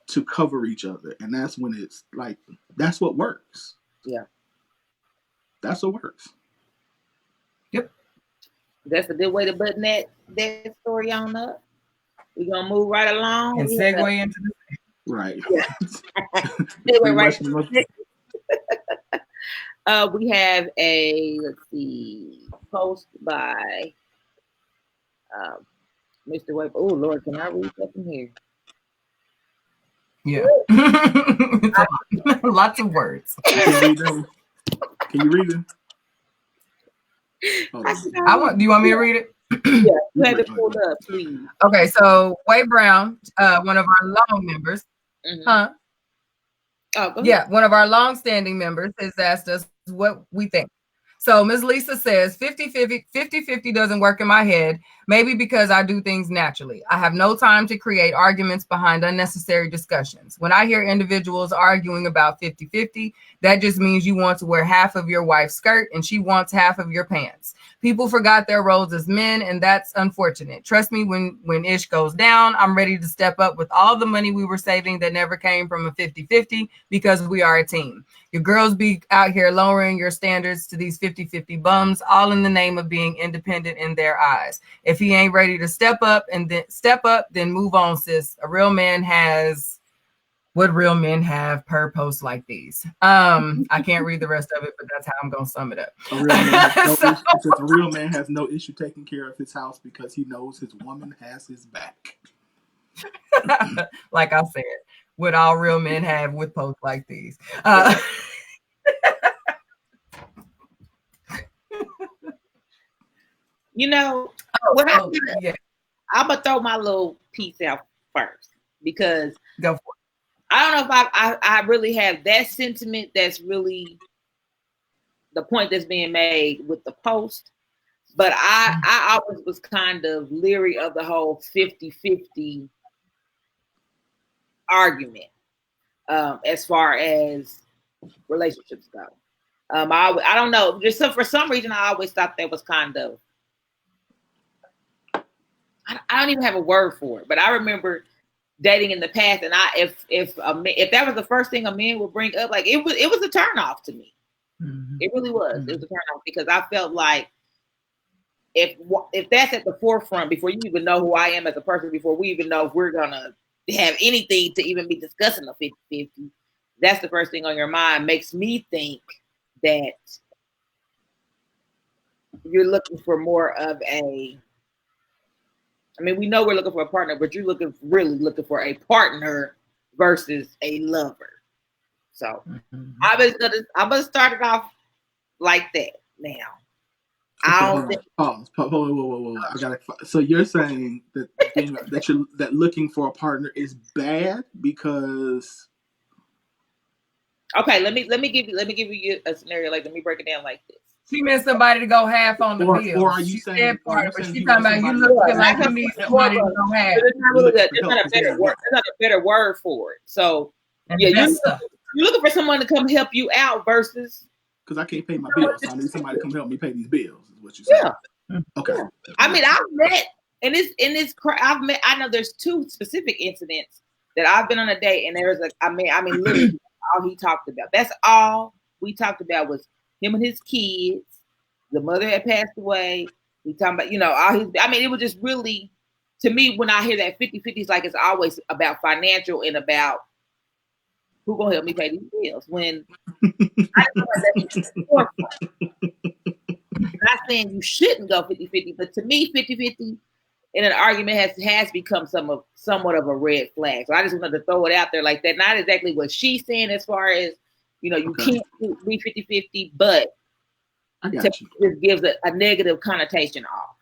to cover each other. And that's when it's like, that's what works. Yeah. That's what works. Yep. That's a good way to button that story on up. We're going to move right along. And segue into this. Right. Yeah. Segue right. We have let's see, post by Mr. Wade. Oh, Lord, can I read that from here? Yeah. Lots of words. Can you read them? Do you want me to read it? Yeah, you have it pulled up, please. Okay, so Wade Brown, one of our long members, Oh, go ahead. Yeah, one of our long-standing members has asked us what we think. So Ms. Lisa says 50-50 doesn't work in my head, maybe because I do things naturally. I have no time to create arguments behind unnecessary discussions. When I hear individuals arguing about 50-50, that just means you want to wear half of your wife's skirt and she wants half of your pants. People forgot their roles as men, and that's unfortunate. Trust me, when ish goes down, I'm ready to step up with all the money we were saving that never came from a 50-50 because we are a team. Your girls be out here lowering your standards to these 50-50 bums, all in the name of being independent in their eyes. If he ain't ready to step up, then move on, sis. A real man has what real men have per post like these. I can't read the rest of it, but that's how I'm gonna sum it up. A real man has no issue taking care of his house because he knows his woman has his back. Like I said, what all real men have with posts like these. I'm gonna throw my little piece out first because go for it. I don't know if I really have that sentiment. That's really the point that's being made with the post. But I always was kind of leery of the whole 50-50 argument as far as relationships go. I don't know. Just for some reason, I always thought that was kind of. I don't even have a word for it, but I remember dating in the past, and if that was the first thing a man would bring up, like it was a turnoff to me. Mm-hmm. It really was. It was a turn off because I felt like if that's at the forefront before you even know who I am as a person, before we even know if we're gonna have anything to even be discussing a 50-50, that's the first thing on your mind, makes me think that you're looking for more of a, I mean, we know we're looking for a partner, but you're really looking for a partner versus a lover. So I'm gonna start it off like that now. Pause. Whoa. I gotta. So you're saying that that looking for a partner is bad because? Okay, let me give you a scenario. Like, let me break it down like this. She meant somebody to go half on the bill. Or are you saying? She's talking about you looking like you need somebody to go half. There's not a better word. There's not a better word for it. So you're looking for someone to come help you out versus. Because I can't pay my bills, so I need somebody to come help me pay these bills. Is what you saying? Yeah. Okay. Yeah. I mean, I've met, I know there's 2 specific incidents that I've been on a date, and there's literally all he talked about. That's all we talked about was him and his kids. The mother had passed away. We talking about, all his. I mean, it was just really, to me, when I hear that 50-50, it's like it's always about financial and about who gonna help me pay these bills. When I not saying you shouldn't go 50-50, but to me, 50-50 in an argument has become somewhat of a red flag. So I just wanted to throw it out there like that. Not exactly what she's saying as far as, you can't be 50-50, but it gives a negative connotation off.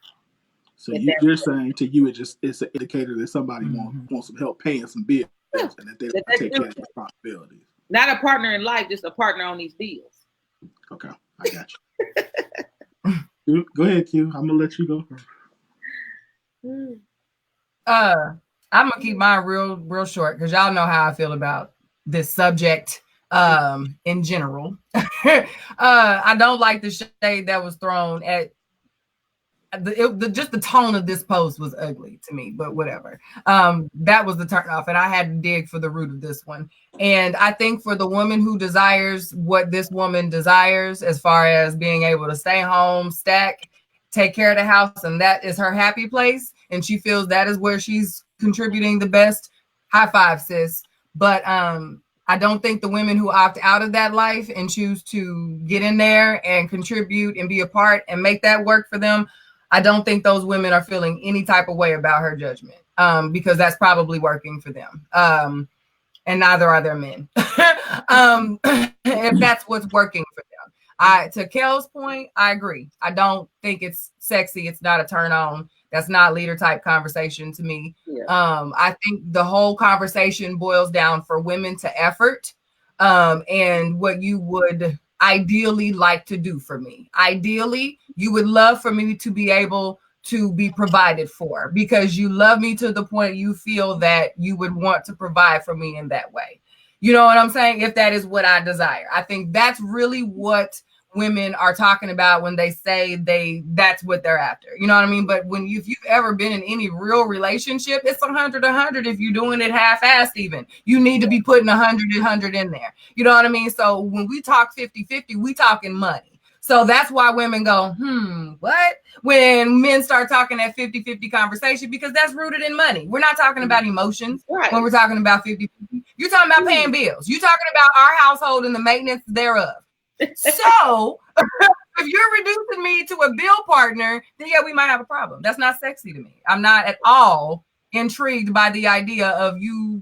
So you're saying to you it's an indicator that somebody wants some help paying some bills and that they take care of responsibilities. Not a partner in life, just a partner on these bills. Okay, I got you. Go ahead, Q. I'm gonna let you go first. I'm gonna keep mine real short because y'all know how I feel about this subject in general. I don't like the shade that was thrown at just the tone of this post was ugly to me, but whatever. That was the turn off, and I had to dig for the root of this one. And I think for the woman who desires what this woman desires, as far as being able to stay home, stack, take care of the house, and that is her happy place, and she feels that is where she's contributing the best, high five, sis. But I don't think the women who opt out of that life and choose to get in there and contribute and be a part and make that work for them, I don't think those women are feeling any type of way about her judgment, because that's probably working for them. And neither are their men. If that's what's working for them. To Kel's point, I agree. I don't think it's sexy. It's not a turn on. That's not leader type conversation to me. Yeah. I think the whole conversation boils down for women to effort, and what you would ideally like to do for me. Ideally, you would love for me to be able to be provided for because you love me to the point you feel that you would want to provide for me in that way. You know what I'm saying? If that is what I desire. I think that's really what women are talking about when they say that's what they're after. You know what I mean? But if you've ever been in any real relationship, it's 100 if you're doing it half-assed even. You need to be putting 100 in there. You know what I mean? So when we talk 50-50, we talking money. So that's why women go, what? When men start talking that 50-50 conversation, because that's rooted in money. We're not talking about emotions when we're talking about 50-50. You're talking about paying bills. You're talking about our household and the maintenance thereof. So if you're reducing me to a bill partner, then yeah, we might have a problem. That's not sexy to me. I'm not at all intrigued by the idea of you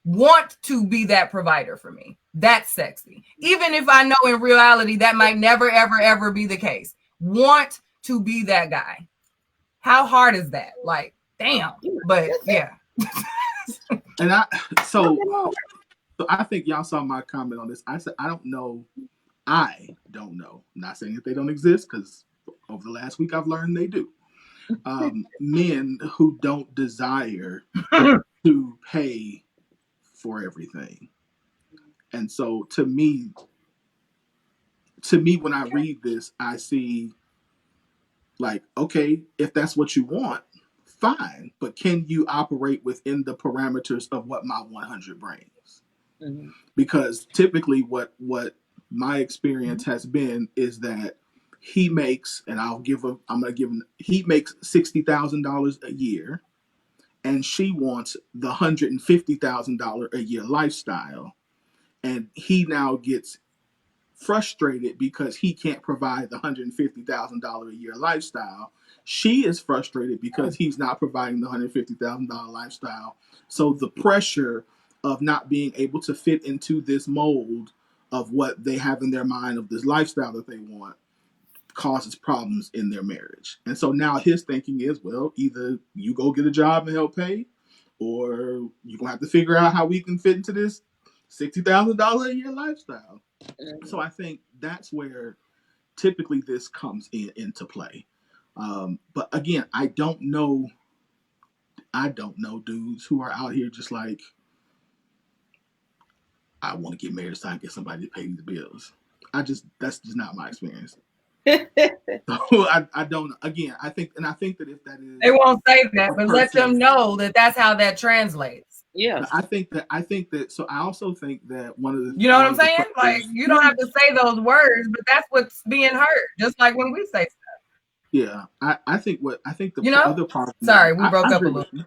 want to be that provider for me. That's sexy. Even if I know in reality that might never, ever, ever be the case. Want to be that guy. How hard is that? Like, damn. But yeah. And So I think y'all saw my comment on this. I said, I don't know. I'm not saying that they don't exist, because over the last week I've learned they do. Men who don't desire to pay for everything. And so to me, when I read this, I see like, okay, if that's what you want, fine. But can you operate within the parameters of what my 100 brings? Mm-hmm. Because typically what my experience has been is that he makes, and he makes $60,000 a year, and she wants the $150,000 a year lifestyle, and he now gets frustrated because he can't provide the $150,000 a year lifestyle. She is frustrated because he's not providing the $150,000 lifestyle. So the pressure of not being able to fit into this mold of what they have in their mind of this lifestyle that they want causes problems in their marriage. And so now his thinking is, well, either you go get a job and help pay, or you're gonna have to figure out how we can fit into this $60,000 a year lifestyle. So I think that's where typically this comes into play. But again, I don't know dudes who are out here just like, I want to get married so I can get somebody to pay these bills. That's just not my experience. So I don't. Again, I think that if that is, they won't say that, but let them know that that's how that translates. Yeah, I think that. So I also think that one of the, you know what I'm saying? Like, you don't have to say those words, but that's what's being heard. Just like when we say stuff. Yeah, I think the other problem. Sorry, we broke up a little.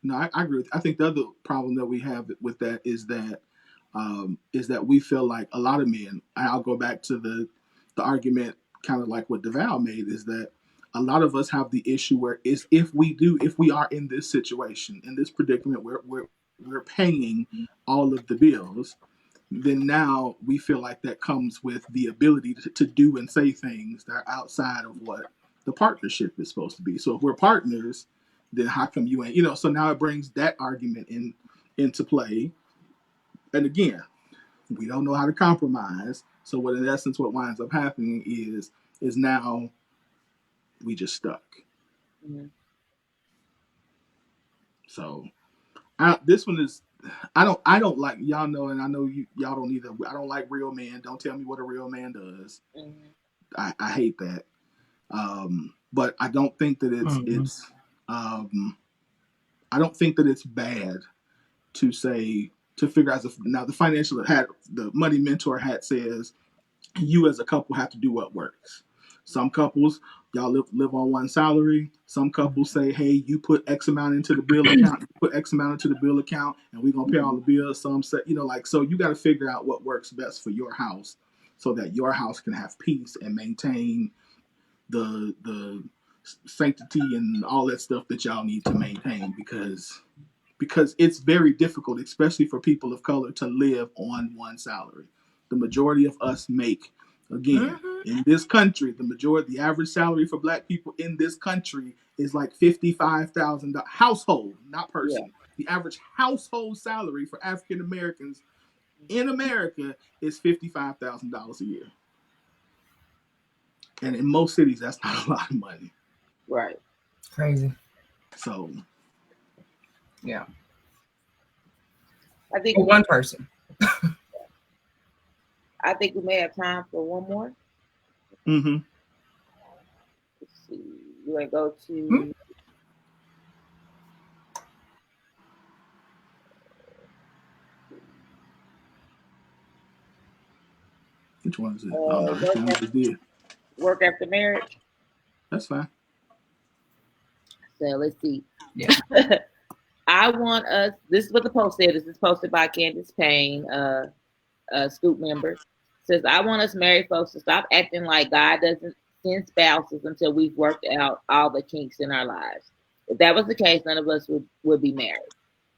No, I agree with you. I think the other problem that we have with that is that we feel like a lot of men. I'll go back to the argument, kind of like what DeVal made, is that a lot of us have the issue where is if we are in this situation, in this predicament where we're paying all of the bills, then now we feel like that comes with the ability to do and say things that are outside of what the partnership is supposed to be. So if we're partners, then how come you ain't, so now it brings that argument into play. And again, we don't know how to compromise. So what in essence what winds up happening is now we just stuck. Mm-hmm. So this one is, I don't like, y'all know, and I know y'all don't either. I don't like real men. Don't tell me what a real man does. Mm-hmm. I hate that. But I don't think that it's I don't think that it's bad to figure out now the financial hat, the money mentor hat says you as a couple have to do what works. Some couples, y'all live on one salary. Some couples say, hey, you put X amount into the bill account, and we're going to pay all the bills. Some say, so you got to figure out what works best for your house so that your house can have peace and maintain the sanctity and all that stuff that y'all need to maintain, because it's very difficult, especially for people of color, to live on one salary. The majority of us make, again, in this country, the average salary for Black people in this country is like $55,000 household, not person. Yeah. The average household salary for African Americans in America is $55,000 a year. And in most cities, that's not a lot of money. Right. Crazy. So, yeah. I think for one person. I think we may have time for one more. Mm-hmm. Let's see. You want to go to? Which one is it? Oh no, this one just did. Work after marriage. That's fine. So let's see. Yeah. I want us. This is what the post said. This is posted by Candace Payne, a Scoop member. Says, I want us married folks to stop acting like God doesn't send spouses until we've worked out all the kinks in our lives. If that was the case, none of us would be married.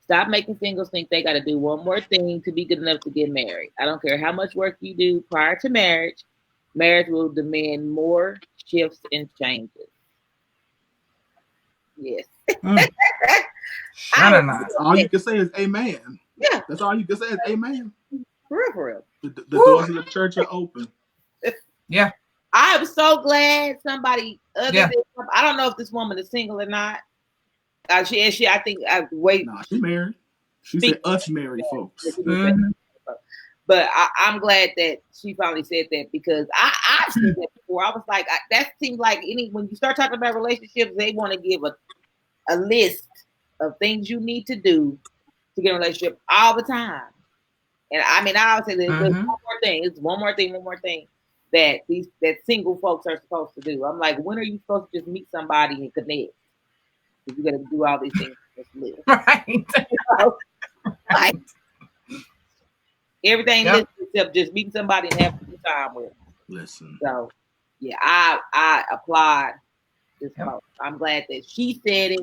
Stop making singles think they got to do one more thing to be good enough to get married. I don't care how much work you do prior to marriage. Marriage will demand more shifts and changes. Yes. All you can say is amen. Yeah. That's all you can say is amen. For real. The doors of the church are open. Yeah. I'm so glad somebody other than, I don't know if this woman is single or not. I think wait. Nah, she married. She said us married folks. Mm-hmm. But I'm glad that she finally said that, because I've said that before. I was like, that seems like when you start talking about relationships, they want to give a list of things you need to do to get a relationship all the time. And I mean, I always say there's one more thing. It's one more thing that single folks are supposed to do. I'm like, when are you supposed to just meet somebody and connect? Because you got to do all these things to just live. Right. Like everything except just meeting somebody and having a good time with them. Listen. So yeah, I applaud this post. I'm glad that she said it,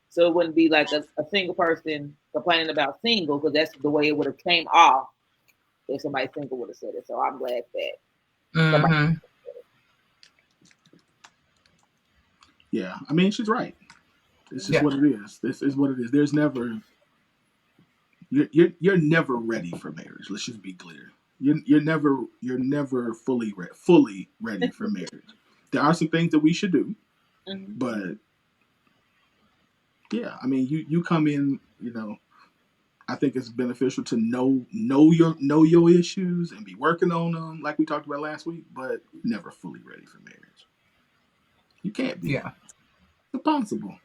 so it wouldn't be like a single person complaining about single, because that's the way it would have came off if somebody single would have said it. So I'm glad that somebody said it. Yeah, I mean, she's right. This is what it is. This is what it is. There's never you're never ready for marriage. Let's just be clear. You're never fully ready for marriage. There are some things that we should do, but yeah, I mean, you come in, you know. I think it's beneficial to know your issues and be working on them, like we talked about last week. But never fully ready for marriage. You can't be. Yeah, it's impossible.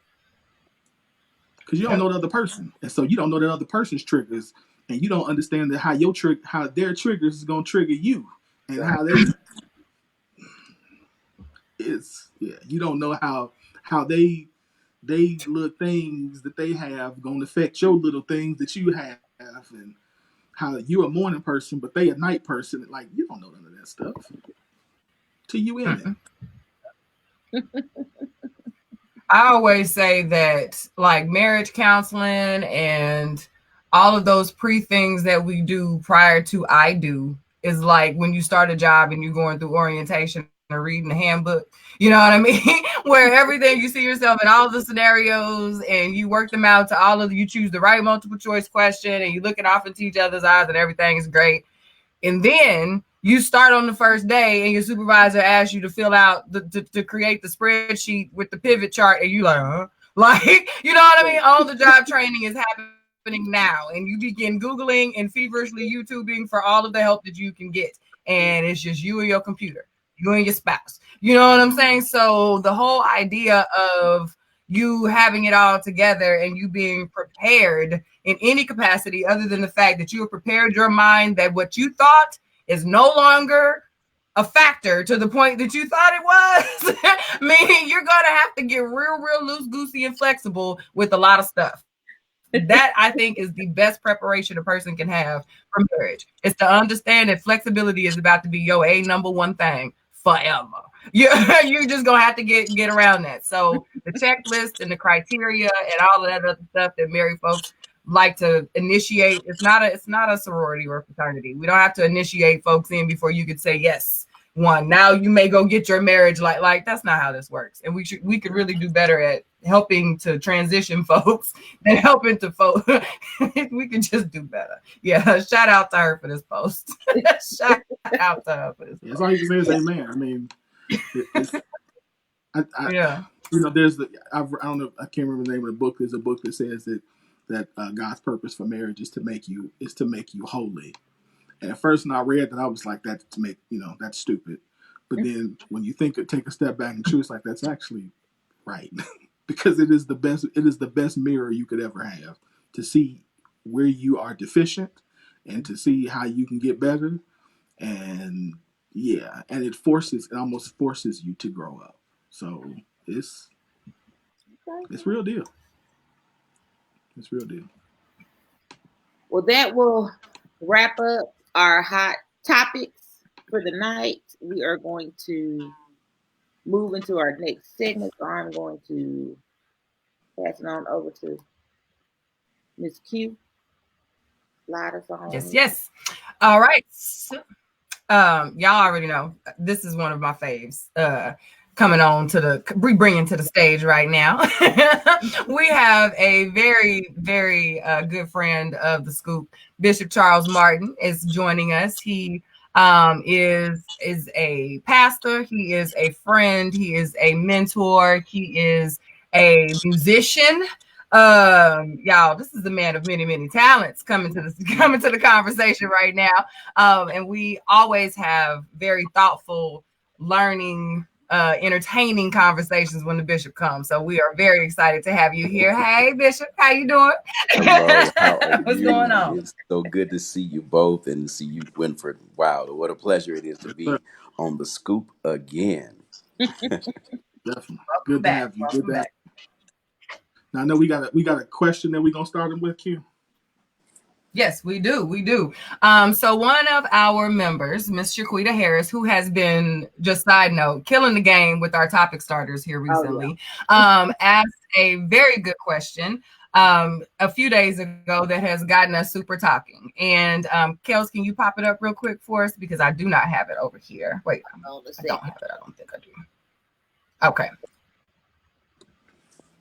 Because you don't know the other person, and so you don't know that other person's triggers, and you don't understand that how their triggers is gonna trigger you, and how you don't know how they little things that they have gonna affect your little things that you have, and how you're a morning person but they a night person. Like, you don't know none of that stuff till you in it. I always say that, like, marriage counseling and all of those things that we do prior to I do is like when you start a job and you're going through orientation or reading the handbook, you know what I mean? Where everything, you see yourself in all the scenarios and you work them out to you choose the right multiple choice question and you're looking off into each other's eyes and everything is great. And then you start on the first day and your supervisor asks you to fill out to create the spreadsheet with the pivot chart, and you like, huh? Like, you know what I mean? All the job training is happening now, and you begin Googling and feverishly YouTubing for all of the help that you can get. And it's just you and your computer, you and your spouse. You know what I'm saying? So the whole idea of you having it all together and you being prepared in any capacity other than the fact that you have prepared your mind that what you thought is no longer a factor to the point that you thought it was. Meaning you're going to have to get real loose, goosey, and flexible with a lot of stuff. That, I think, is the best preparation a person can have for marriage. It's to understand that flexibility is about to be your number one thing forever. You're just gonna have to get around that. So the checklist and the criteria and all of that other stuff that married folks like to initiate, it's not a sorority or a fraternity. We don't have to initiate folks in before you could say yes. Now you may go get your marriage. Like that's not how this works. And we could really do better at helping to transition folks than helping to folks. We could just do better. Yeah, shout out to her for this post. Shout out to her for this. That's all you can say is amen. I mean, you know, I don't know, I can't remember the name of the book. There's a book that says that God's purpose for marriage is to make you holy. And at first, when I read that, I was like, that's stupid. But then when you take a step back and choose, like, that's actually right. Because it is the best mirror you could ever have to see where you are deficient and to see how you can get better. And yeah, and it almost forces you to grow up. So it's real deal. It's real deal. Well, that will wrap up our hot topics for the night. We are going to move into our next segment. So I'm going to pass it on over to Miss Q. Slide us on. Yes. All right. So, y'all already know this is one of my faves. Coming on bringing to the stage right now. We have a very, very good friend of the Scoop, Bishop Charles Martin, is joining us. He is a pastor. He is a friend. He is a mentor. He is a musician. Y'all, this is a man of many, many talents coming to the conversation right now. And we always have very thoughtful, learning entertaining conversations when the bishop comes. So we are very excited to have you here. Hey, Bishop, how you doing? Hello, how are What's going you? on? It's so good to see you both and to see you, Winfred. Wow, what a pleasure it is to Sir, be on the scoop again. definitely. Welcome Good to back. have you. Good Welcome to have back. Now I know we got a question that we're gonna start them with, Q. Yes, we do. We do. So one of our members, Miss Shaquita Harris, who has been, just side note, killing the game with our topic starters here recently, asked a very good question a few days ago that has gotten us super talking. And Kels, can you pop it up real quick for us? Because I do not have it over here. Wait, I don't have it. I don't think I do. Okay.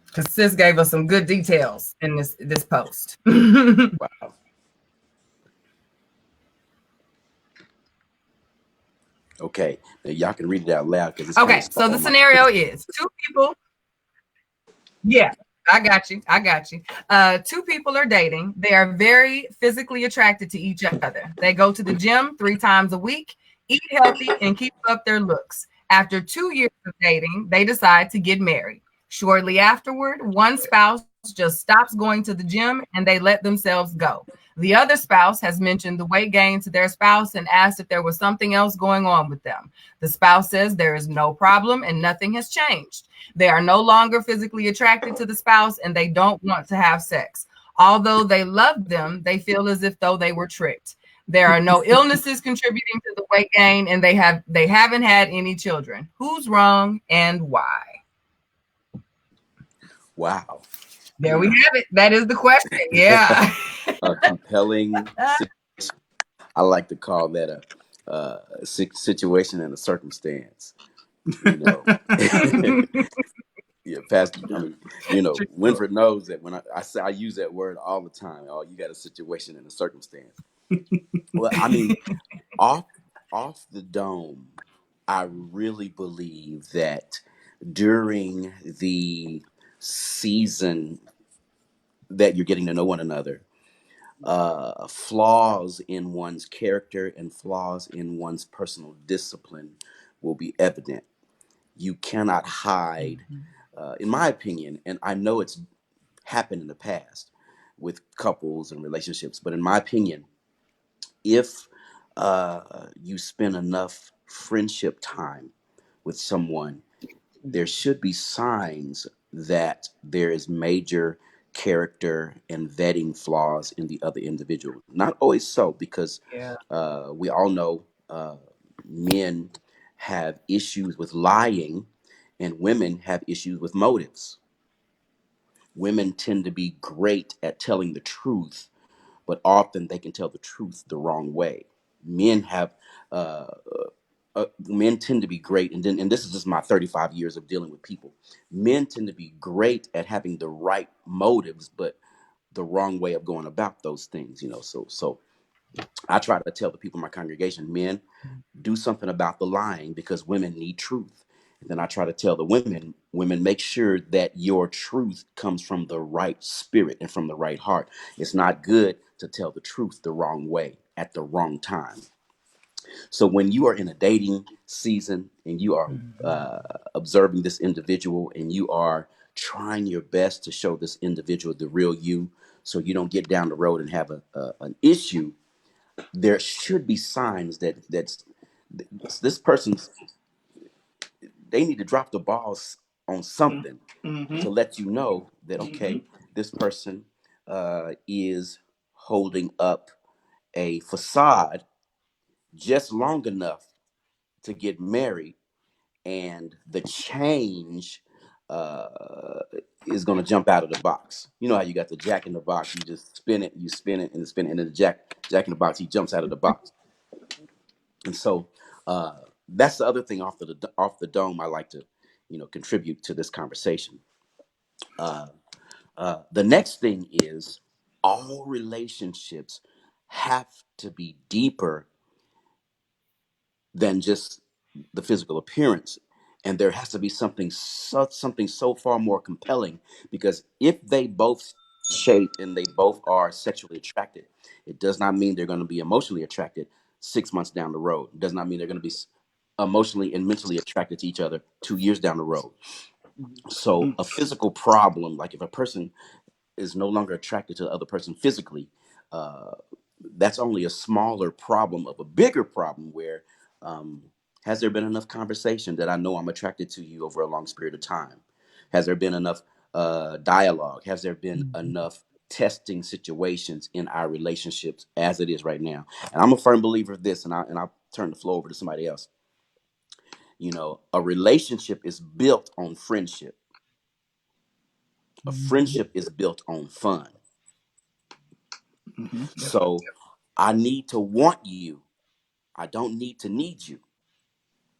Because sis gave us some good details in this post. Wow. Okay, now y'all can read it out loud because it's kind Okay, of so small the on my scenario screen. is two people. Yeah, I got you. I got you. Two people are dating. They are very physically attracted to each other. They go to the gym 3 times a week, eat healthy, and keep up their looks. After 2 years of dating, they decide to get married. Shortly afterward, one spouse just stops going to the gym and they let themselves go. The other spouse has mentioned the weight gain to their spouse and asked if there was something else going on with them. The spouse says there is no problem and nothing has changed. They are no longer physically attracted to the spouse and they don't want to have sex. Although they love them, they feel as if though they were tricked. There are no illnesses contributing to the weight gain and they haven't had any children. Who's wrong and why? Wow. There we have it. That is the question. Yeah. A compelling situation. I like to call that a situation and a circumstance. You know, yeah, Pastor. I mean, Winfred knows that when I say I use that word all the time. Oh, you got a situation and a circumstance. Well, I mean, off off the dome, I really believe that during the season that you're getting to know one another, flaws in one's character and flaws in one's personal discipline will be evident. You cannot hide, in my opinion, and I know it's happened in the past with couples and relationships, but in my opinion, if you spend enough friendship time with someone, there should be signs that there is major character and vetting flaws in the other individual. Not always so, because Yeah. we all know men have issues with lying and women have issues with motives. Women tend to be great at telling the truth, but often they can tell the truth the wrong way. Men have uh, men tend to be great, and this is just my 35 years of dealing with people. Men tend to be great at having the right motives, but the wrong way of going about those things. So I try to tell the people in my congregation, men, do something about the lying because women need truth. And then I try to tell the women, make sure that your truth comes from the right spirit and from the right heart. It's not good to tell the truth the wrong way at the wrong time. So when you are in a dating season and you are observing this individual and you are trying your best to show this individual the real you, so you don't get down the road and have an issue, there should be signs that this person's, they need to drop the balls on something Mm-hmm. to let you know that, okay, this person is holding up a facade just long enough to get married, and the change uh, is going to jump out of the box. You know how you got the jack in the box, you just spin it, you spin it, and spin it, and then the jack in the box, he jumps out of the box. And so that's the other thing off the dome I like to contribute to this conversation. Uh, the next thing is, all relationships have to be deeper than just the physical appearance, and there has to be something so far more compelling, because if they both shape and they both are sexually attracted, it does not mean they're going to be emotionally attracted 6 months down the road. It does not mean they're going to be emotionally and mentally attracted to each other 2 years down the road. Mhm. So a physical problem, like if a person is no longer attracted to the other person physically, uh, that's only a smaller problem of a bigger problem where um, has there been enough conversation that I know I'm attracted to you over a long period of time? Has there been enough dialogue? Has there been enough testing situations in our relationships as it is right now? And I'm a firm believer of this, and I'll turn the floor over to somebody else. You know, a relationship is built on friendship. A friendship is built on fun. Yep. So I need to want you. I don't need to need you,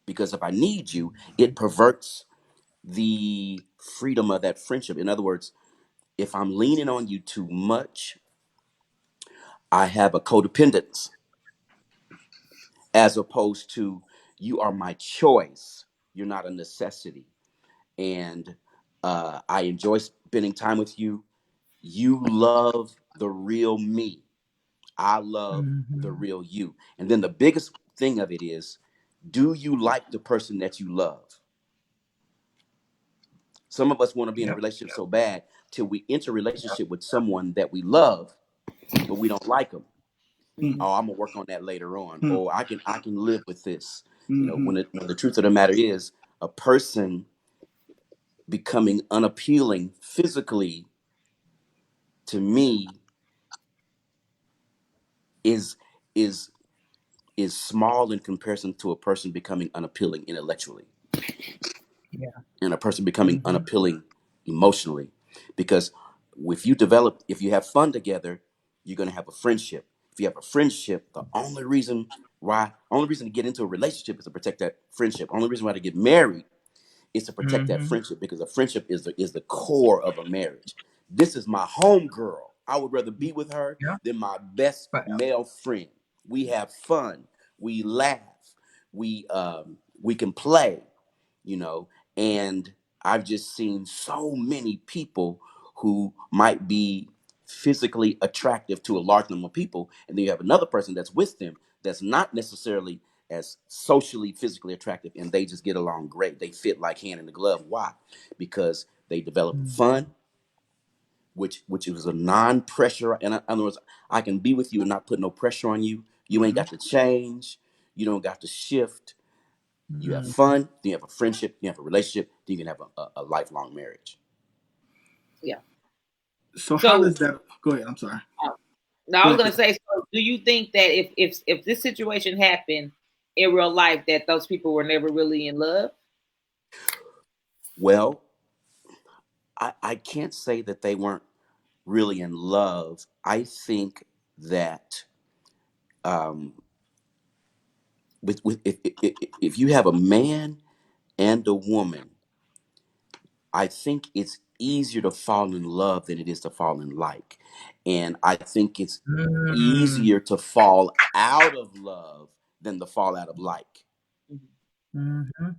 because if I need you, it perverts the freedom of that friendship. In other words, if I'm leaning on you too much, I have a codependence, as opposed to you are my choice. You're not a necessity. And I enjoy spending time with you. You love the real me. I love the Mhm. real you. And then the biggest thing of it is, do you like the person that you love? Some of us want to be in a Yep. relationship so bad till we enter a relationship with someone that we love, but we don't like them. Mm, Mhm. Oh, I'm gonna work on that later on. mm, Or I can live with this. You know, mm-hmm. when the truth of the matter is, a person becoming unappealing physically to me is is is small in comparison to a person becoming unappealing intellectually, Yeah. and a person becoming Mhm. unappealing emotionally. Because if you have fun together, you're going to have a friendship. If you have a friendship, the only reason to get into a relationship is to protect that friendship. Only reason why to get married is to protect that Mhm. friendship, because a friendship is the core of a marriage. This is my home girl. I would rather be with her Yeah. than my best But male friend. We have fun, we laugh, we can play, you know. And I've just seen so many people who might be physically attractive to a large number of people, and then you have another person that's with them that's not necessarily as socially physically attractive, and they just get along great. They fit like hand in the glove. Why? Because they develop mm, fun, which is a non-pressure. In other words, I can be with you and not put no pressure on you. You ain't Mm-hmm. got to change. You don't got to shift. You have mhm. fun, then you have a friendship, you have a relationship, then you can have a lifelong marriage. Yeah. So how So does that? Go ahead. I'm sorry. now I Go was ahead. gonna say, so do you think that if this situation happened in real life, that those people were never really in love? Well, I can't say that they weren't really in love. I think that um, with if you have a man and a woman, I think it's easier to fall in love than it is to fall in like. And I think it's Mm, easier to fall out of love than to fall out of like. Mhm. mhm.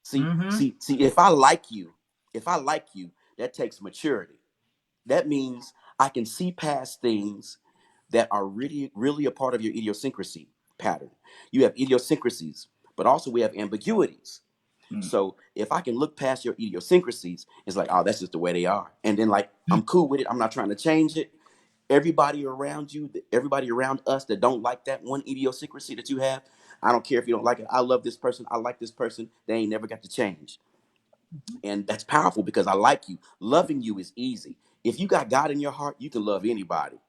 See, Mhm. see, see, if I like you, that takes maturity. That means I can see past things that are really, really a part of your idiosyncrasy pattern. You have idiosyncrasies, but also we have ambiguities. Mm, So if I can look past your idiosyncrasies, it's like, oh, that's just the way they are. And then like I'm cool with it. I'm not trying to change it. Everybody around you, everybody around us that don't like that one idiosyncrasy that you have, I don't care if you don't like it. I love this person. I like this person. They ain't never got to change. And that's powerful because I like you. Loving you is easy. If you got God in your heart, you can love anybody.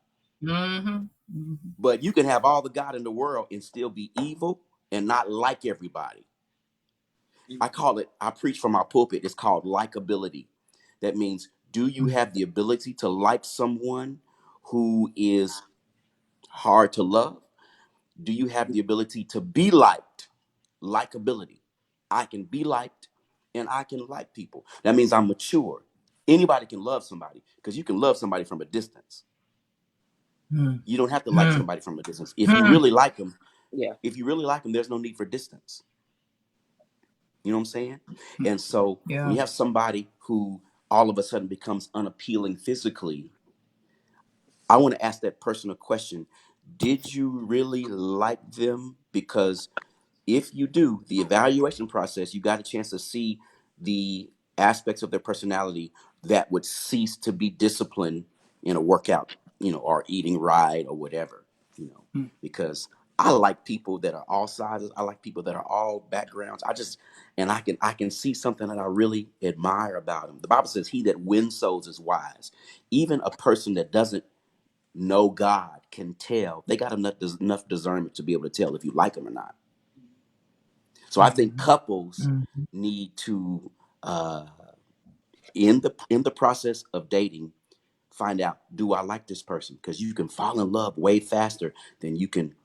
Mhm. Mhm. But you can have all the God in the world and still be evil and not like everybody. I preach from our pulpit. It's called likability. That means, do you have the ability to like someone who is hard to love? Do you have the ability to be liked? Likability. I can be liked and I can like people. That means I'm mature. Anybody can love somebody because you can love somebody from a distance. Mhm. You don't have to like Mhm. somebody from a distance. If you Mhm. really like them, Yeah. there's no need for distance. You know what I'm saying? And so when Yeah. you have somebody who all of a sudden becomes unappealing physically, I want to ask that person a question. Did you really like them because If you do the evaluation process, you got a chance to see the aspects of their personality that would cease to be disciplined in a workout, or eating right or whatever, because I like people that are all sizes. I like people that are all backgrounds. And I can see something that I really admire about them. The Bible says, "He that wins souls is wise." Even a person that doesn't know God can tell. They got enough discernment to be able to tell if you like them or not. So I think couples Mhm. need to, in the process of dating, find out, do I like this person? Because you can fall in love way faster than you can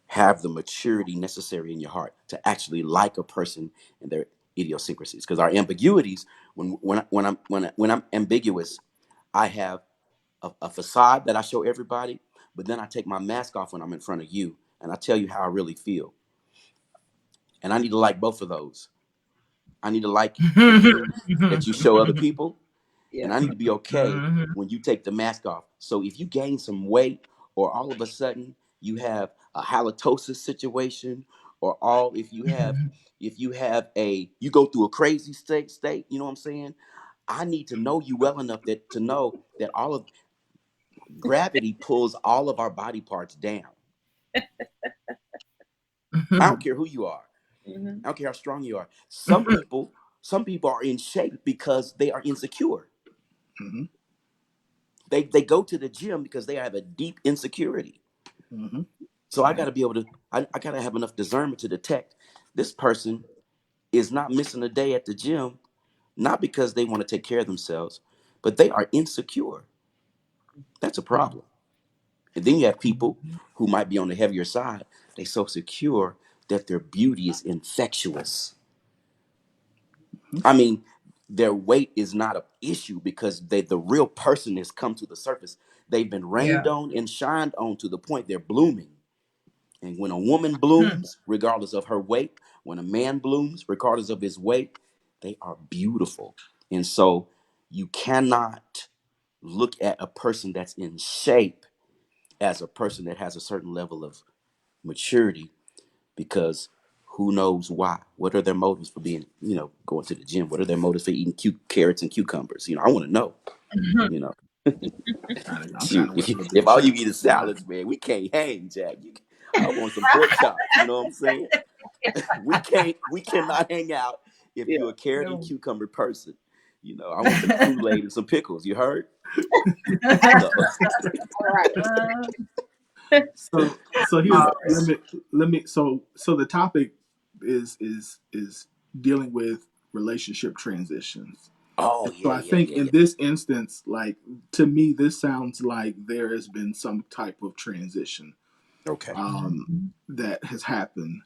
have the maturity necessary in your heart to actually like a person and their idiosyncrasies. Because our ambiguities, when I'm ambiguous, I have a facade that I show everybody, but then I take my mask off when I'm in front of you and I tell you how I really feel. And I need to like both of those. I need to like the things that you show other people, and Yeah. I need to be okay Mhm. when you take the mask off. So if you gain some weight, or all of a sudden you have a halitosis situation, or all if you have a you go through a crazy state, you know what I'm saying? I need to know you well enough that to know that all of gravity pulls all of our body parts down. I don't care who you are. Hmm. I don't care how strong you are. Some people are in shape because they are insecure. Mm-hmm. They go to the gym because they have a deep insecurity. Mm-hmm. So I got Right. to be able to. I got to have enough discernment to detect this person is not missing a day at the gym, not because they want to take care of themselves, but they are insecure. That's a problem. And then you have people who might be on the heavier side. They so secure that their beauty is infectious. I mean, their weight is not an issue because the real person has come to the surface. They've been rained Yeah. on and shined on to the point they're blooming. And when a woman Hmm. blooms, regardless of her weight, when a man blooms, regardless of his weight, they are beautiful. And so you cannot look at a person that's in shape as a person that has a certain level of maturity, because who knows why? What are their motives for being, going to the gym? What are their motives for eating carrots and cucumbers? I want to know, you know. I'm trying Shoot, to if, wait you, for a if big all you church. eat is salads, man, we can't hang, Jack. I want some pork chops. You know what I'm saying? We cannot hang out if Yeah. you're a carrot and No. cucumber person. I want some Kool-Aid and some pickles. You heard? So, All right. So you here's know. let me so the topic is dealing with relationship transitions. Oh So yeah, I yeah, think yeah, in yeah. this instance, like, to me, this sounds like there has been some type of transition Okay. that has happened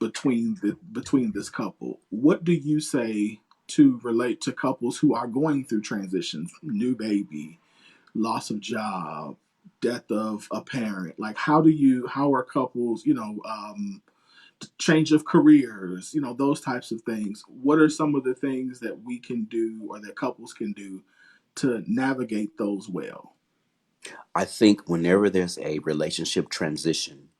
between this couple. What do you say to relate to couples who are going through transitions, new baby, loss of job, death of a parent? Like, how are couples, change of careers, those types of things? What are some of the things that we can do or that couples can do to navigate those well? I think whenever there's a relationship transition,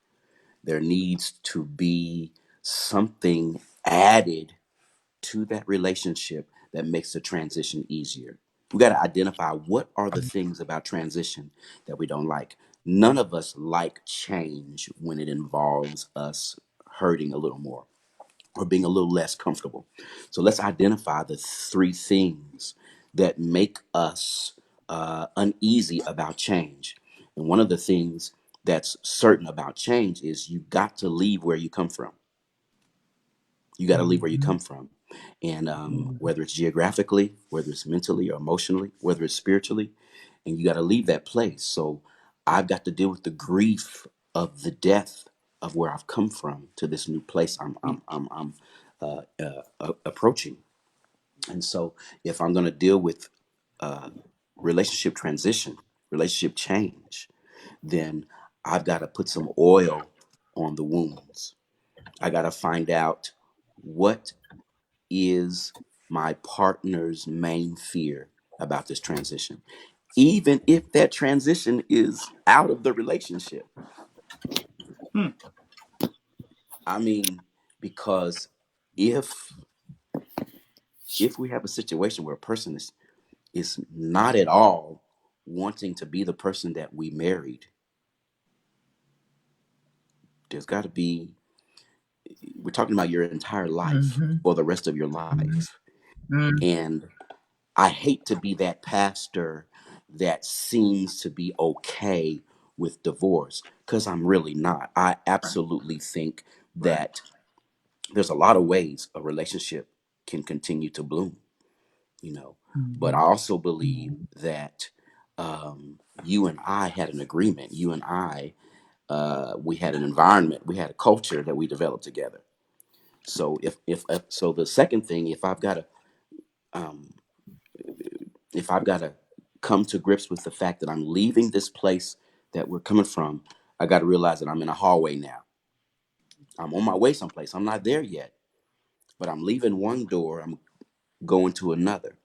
there needs to be something added to that relationship that makes the transition easier. We got to identify what are the things about transition that we don't like. None of us like change when it involves us hurting a little more or being a little less comfortable. So let's identify the three things that make us uneasy about change. And one of the things that's certain about change is you got to leave where you come from. You got to leave where you come from. And whether it's geographically, whether it's mentally or emotionally, whether it's spiritually, and you got to leave that place. So I've got to deal with the grief of the death of where I've come from to this new place I'm approaching. And so if I'm going to deal with uh, relationship transition, relationship change, then I've got to put some oil on the wounds. I got to find out what is my partner's main fear about this transition, even if that transition is out of the relationship. Hmm. I mean, because if we have a situation where a person is not at all wanting to be the person that we married, there's got to be, we're talking about your entire life Mhm. for the rest of your life. Mhm. And I hate to be that pastor that seems to be okay with divorce, because I'm really not. I absolutely think Right. that there's a lot of ways a relationship can continue to bloom, you know. But I Mhm. also believe that you and I had an agreement. You and I, we had an environment, we had a culture that we developed together. So if so, the second thing, um, if I've got to come to grips with the fact that I'm leaving this place that we're coming from, I got to realize that I'm in a hallway now. I'm on my way someplace. I'm not there yet, but I'm leaving one door. I'm going to another.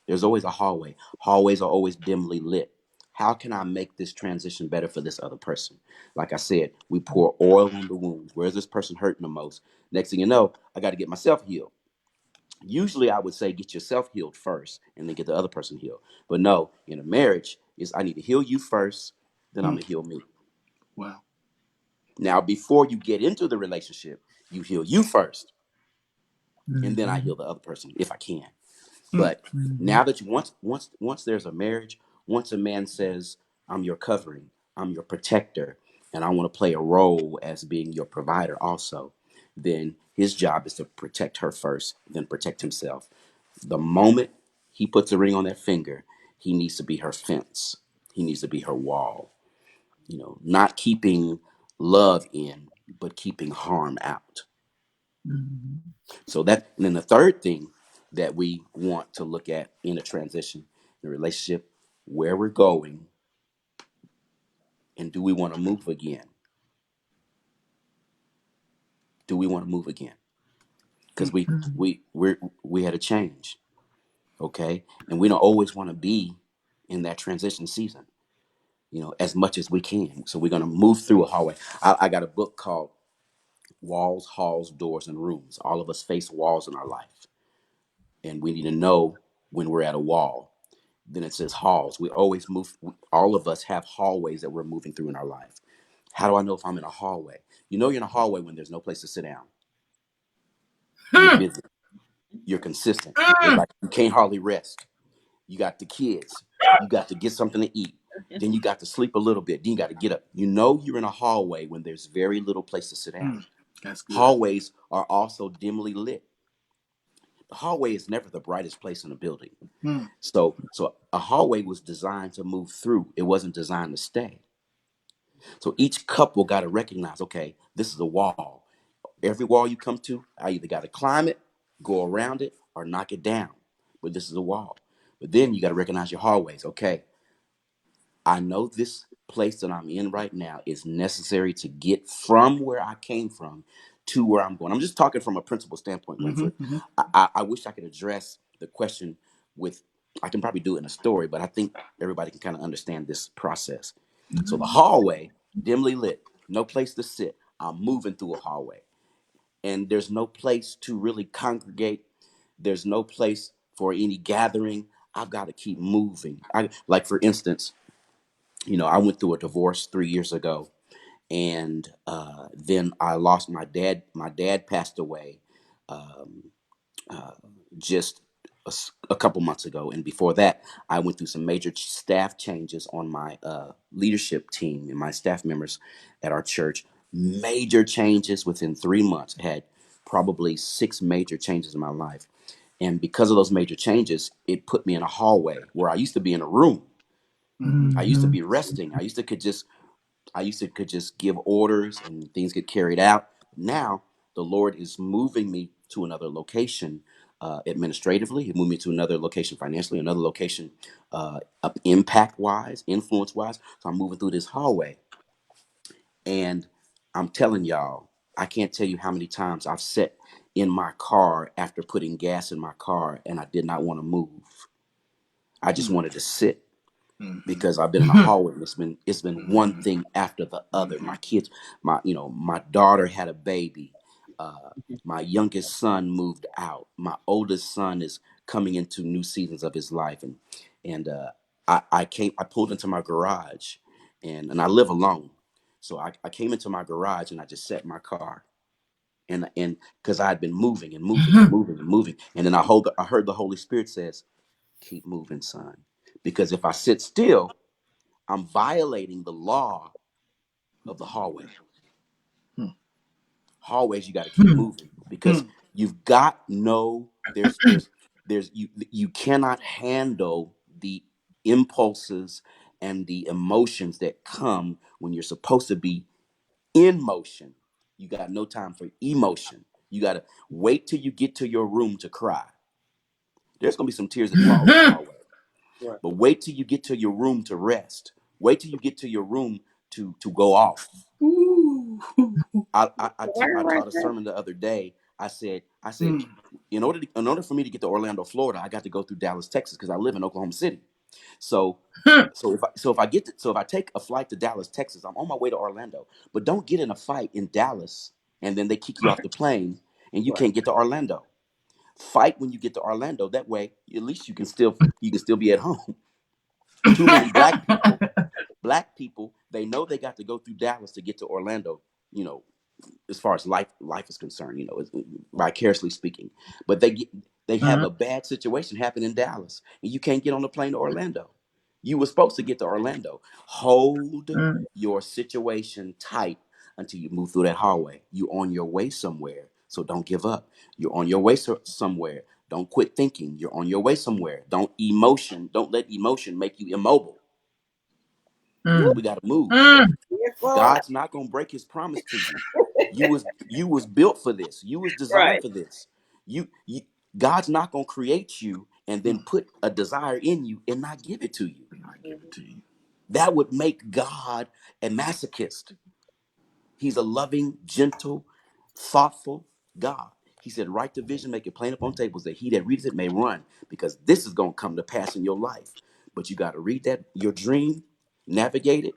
There's always a hallway. Hallways are always dimly lit. How can I make this transition better for this other person? Like I said, we pour oil on the wounds. Where's this person hurting the most? Next thing you know, I got to get myself healed. Usually I would say get yourself healed first and then get the other person healed. But no, in a marriage, is I need to heal you first, then I'm Mm. gonna heal me. Wow. Now, before you get into the relationship, you heal you first, and then I Mhm. heal the other person if I can. Mm. But Mhm. now that you once there's a marriage, once a man says, I'm your covering, I'm your protector, and I want to play a role as being your provider also, then his job is to protect her first, then protect himself. The moment he puts a ring on that finger, he needs to be her fence. He needs to be her wall. Not keeping love in, but keeping harm out. Mhm. So that, and then the third thing that we want to look at in a transition, in a relationship, where we're going, and do we want to move again? Do we want to move again? Because Mm. we had a change, okay, and we don't always want to be in that transition season, as much as we can. So we're going to move through a hallway. I got a book called Walls, Halls, Doors, and Rooms. All of us face walls in our life, and we need to know when we're at a wall. Then it says halls. We always move. All of us have hallways that we're moving through in our life. How do I know if I'm in a hallway? You're in a hallway when there's no place to sit down. You're Hmm. busy. You're consistent. It's Mm. like you can't hardly rest. You got the kids. You got to get something to eat. Then you got to sleep a little bit. Then you got to get up. You're in a hallway when there's very little place to sit down. Mm. That's good. Hallways are also dimly lit. The hallway is never the brightest place in a building. Mm. So a hallway was designed to move through. It wasn't designed to stay. So each couple got to recognize, okay, this is a wall. Every wall you come to, I either got to climb it, go around it, or knock it down. But this is a wall. But then you got to recognize your hallways. Okay, I know this place that I'm in right now is necessary to get from where I came from to where I'm going. I'm just talking from a principle standpoint, Mm-hmm. Winford. Mm-hmm. I wish I could address the question with, I can probably do it in a story, but I think everybody can kind of understand this process. So the hallway, dimly lit, no place to sit. I'm moving through a hallway, and there's no place to really congregate. There's no place for any gathering. I've got to keep moving. Like for instance, I went through a divorce 3 years ago, and then I lost my dad. My dad passed away um, uh, just a couple months ago, and before that, I went through some major staff changes on my leadership team and my staff members at our church. Major changes within 3 months. I had probably 6 major changes in my life, and because of those major changes, it put me in a hallway where I used to be in a room. Mm-hmm. I used to Mhm. be resting. I used to could just give orders and things get carried out. Now the Lord is moving me to another location administratively. He moved me to another location financially, another location up impact wise, influence wise. So I'm moving through this hallway, and I'm telling y'all, I can't tell you how many times I've sat in my car after putting gas in my car, and I did not want to move. I just wanted to sit Mm-hmm. because I've been in a hallway, and it's been one Mm-hmm. thing after the other. Mm-hmm. My kids, my daughter had a baby. My youngest son moved out. My oldest son is coming into new seasons of his life, and I pulled into my garage, and I live alone, so I came into my garage and I just sat in my car, and because I had been moving and moving and moving and moving, and then I heard the Holy Spirit says, "Keep moving, son," because if I sit still, I'm violating the law of the hallway. Hallways, you got to keep moving because you've got you cannot handle the impulses and the emotions that come when you're supposed to be in motion. You got no time for emotion. You got to wait till you get to your room to cry. There's going to be some tears that fall in the hallway, but wait till you get to your room to rest. Wait till you get to your room to go off. I taught a sermon the other day. I said, in order for me to get to Orlando, Florida, I got to go through Dallas, Texas, because I live in Oklahoma City. So if I take a flight to Dallas, Texas, I'm on my way to Orlando. But don't get in a fight in Dallas and then they kick you off the plane and you can't get to Orlando. Fight when you get to Orlando. That way, at least you can still be at home. Too many black people, they know they got to go through Dallas to get to Orlando, as far as life is concerned, vicariously speaking. But they have a bad situation happen in Dallas, and you can't get on the plane to Orlando. You were supposed to get to Orlando. Hold your situation tight until you move through that hallway. You're on your way somewhere, so don't give up. You're on your way somewhere. Don't quit thinking. You're on your way somewhere. Don't let emotion make you immobile. We got to move. God's not going to break his promise to you. You was built for this. You was designed for this. You God's not going to create you and then put a desire in you and not give it to you. That would make God a masochist. He's a loving, gentle, thoughtful God. He said, write the vision, make it plain upon tables, that he that reads it may run, because this is going to come to pass in your life. But you got to read your dream, navigate it.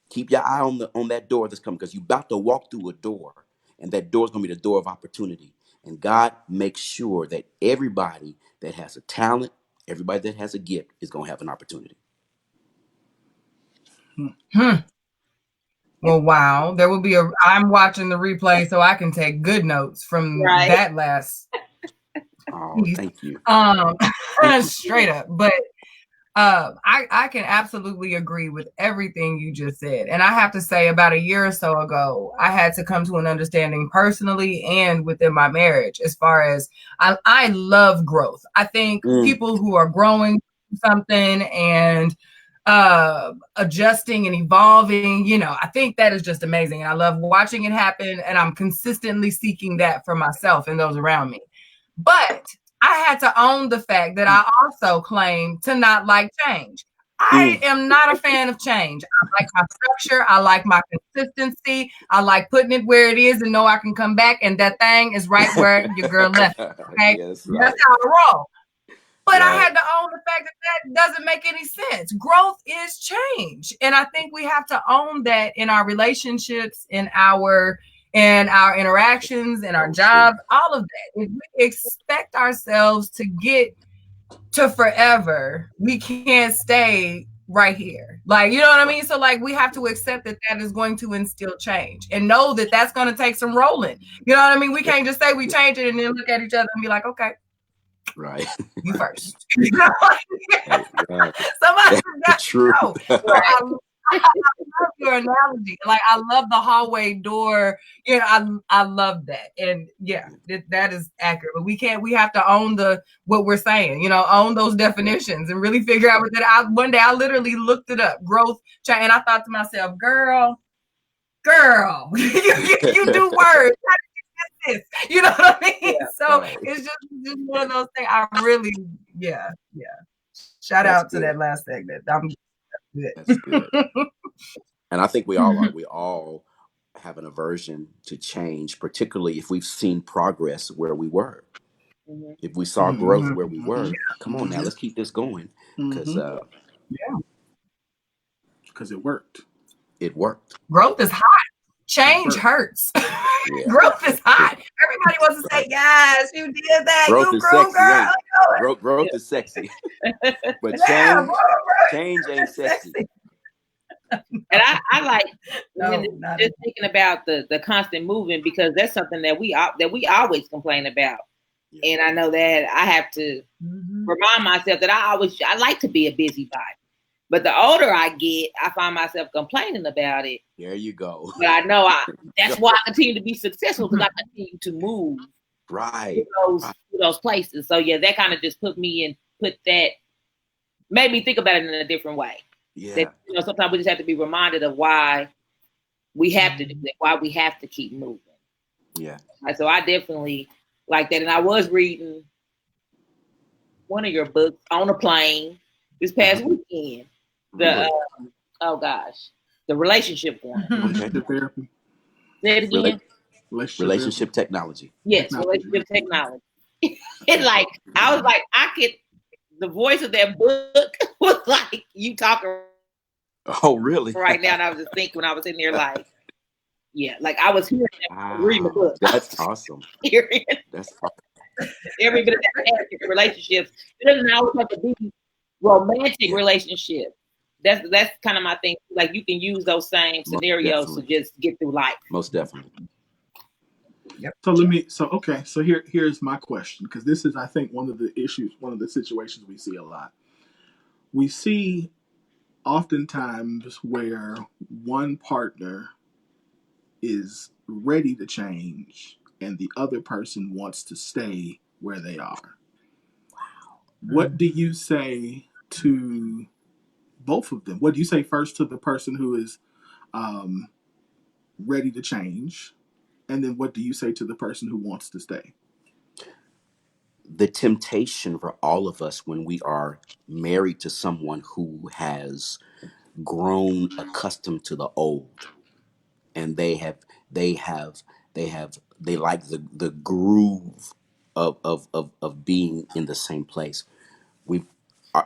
Keep your eye on that door that's coming, because you're about to walk through a door, and that door is going to be the door of opportunity. And God makes sure that everybody that has a talent, everybody that has a gift is going to have an opportunity. Well, wow. There will be I'm watching the replay so I can take good notes from that last piece. Thank you. Straight up. But I can absolutely agree with everything you just said. And I have to say, about a year or so ago, I had to come to an understanding personally and within my marriage, as far as I love growth. I think people who are growing something and adjusting and evolving, I think that is just amazing. And I love watching it happen. And I'm consistently seeking that for myself and those around me. But I had to own the fact that I also claim to not like change. I am not a fan of change. I like my structure. I like my consistency. I like putting it where it is and know I can come back and that thing is right where your girl left it. Okay? Yes, right. That's how I roll. But I had to own the fact that doesn't make any sense. Growth is change. And I think we have to own that in our relationships, in our interactions, in our jobs, all of that. If we expect ourselves to get to forever, we can't stay right here. Like, you know what I mean? So like, we have to accept that is going to instill change and know that that's going to take some rolling. You know what I mean? We can't just say we change it and then look at each other and be like, okay. Right. You first. Right. Somebody got to know. I love your analogy. Like, I love the hallway door. I love that. And that is accurate. But we have to own what we're saying, own those definitions and really figure out that. One day I literally looked it up, growth, change, and I thought to myself, girl, you do words. This, you know what I mean? So it's just one of those things. I really, Shout out to that last segment. That's good. And I think we all are. We all have an aversion to change, particularly if we've seen progress where we were. If we saw growth where we were, come on now, let's keep this going. Because it worked. It worked. Growth is hot. Change hurts. Yeah. Growth is hot. Everybody wants to say, yes, you did that. Growth You is grew, sexy, girl. ain't it? Growth is sexy. But Yeah, bro, change ain't sexy. And I like No, not just thinking about the constant moving, because that's something that we always complain about. Yeah. And I know that I have to remind myself that I like to be a busybody. But the older I get, I find myself complaining about it. There you go. But I know that's why I continue to be successful, because I continue to move Right. to those places. So yeah, that kind of just made me think about it in a different way. Yeah. That, sometimes we just have to be reminded of why we have to do that, why we have to keep moving. Yeah. So I definitely like that. And I was reading one of your books on a plane this past weekend. The the relationship one. Relationship therapy. Say it again. Relationship technology. Yes, relationship technology. And like I was like, the voice of that book was like you talking. Oh, really? Right now, and I was just thinking when I was in there, like, yeah, like I was hearing that reading the book. That's awesome. Hearing That's awesome. every bit of that relationships. It doesn't always have to be romantic relationships. That's kind of my thing. Like you can use those same scenarios to just get through life. Most definitely. Yep. So here's my question, because this is, I think, one of the issues, one of the situations we see a lot. We see oftentimes where one partner is ready to change and the other person wants to stay where they are. Wow. What do you say to both of them? What do you say first to the person who is ready to change? And then what do you say to the person who wants to stay? The temptation for all of us when we are married to someone who has grown accustomed to the old, and they like the groove of being in the same place.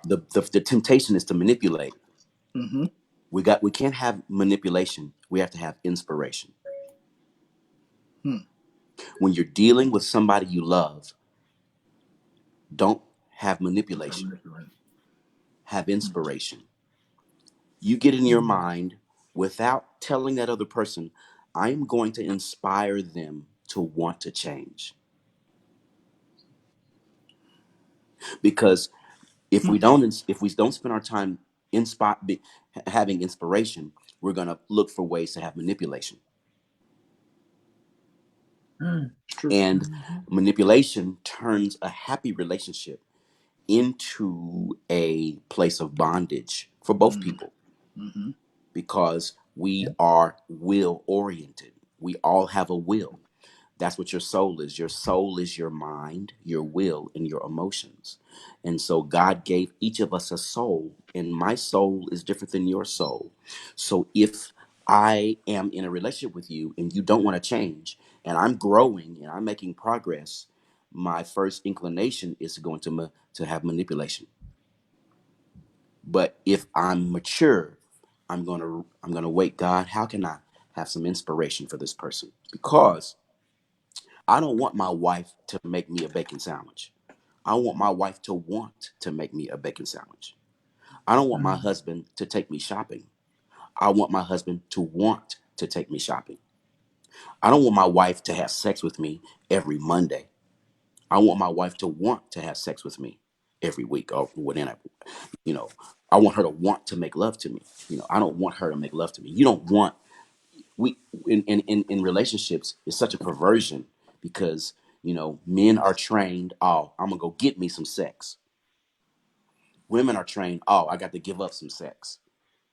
The temptation is to manipulate. Mm-hmm. We can't have manipulation. We have to have inspiration. When you're dealing with somebody you love, don't have manipulation. Have inspiration. You get in your mind without telling that other person, I'm going to inspire them to want to change. Because if we don't spend our time having inspiration, we're going to look for ways to have manipulation. And manipulation turns a happy relationship into a place of bondage for both people, because we are will oriented. We all have a will. That's what your soul is. Your soul is your mind, your will, and your emotions. And so God gave each of us a soul, and my soul is different than your soul. So if I am in a relationship with you and you don't want to change, and I'm growing and I'm making progress, my first inclination is to go into to have manipulation. But if I'm mature, I'm gonna wait. God, how can I have some inspiration for this person? Because I don't want my wife to make me a bacon sandwich. I want my wife to want to make me a bacon sandwich. I don't want my husband to take me shopping. I want my husband to want to take me shopping. I don't want my wife to have sex with me every Monday. I want my wife to want to have sex with me every week or whatever. You know, I want her to want to make love to me. I don't want her to make love to me. You don't want we in relationships, it's such a perversion, because men are trained, oh, I'm gonna go get me some sex. Women are trained, oh, I got to give up some sex.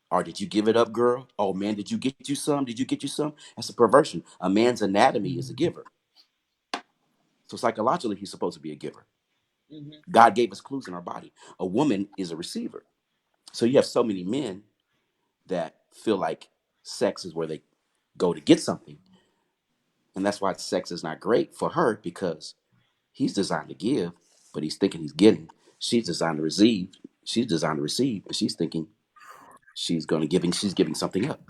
Or did you give it up, girl? Oh man, did you get you some? Did you get you some? That's a perversion. A man's anatomy is a giver. So psychologically, he's supposed to be a giver. God gave us clues in our body. A woman is a receiver. So you have so many men that feel like sex is where they go to get something. And that's why sex is not great for her, because he's designed to give, but he's thinking he's getting. She's designed to receive. She's designed to receive, but she's thinking she's giving something up.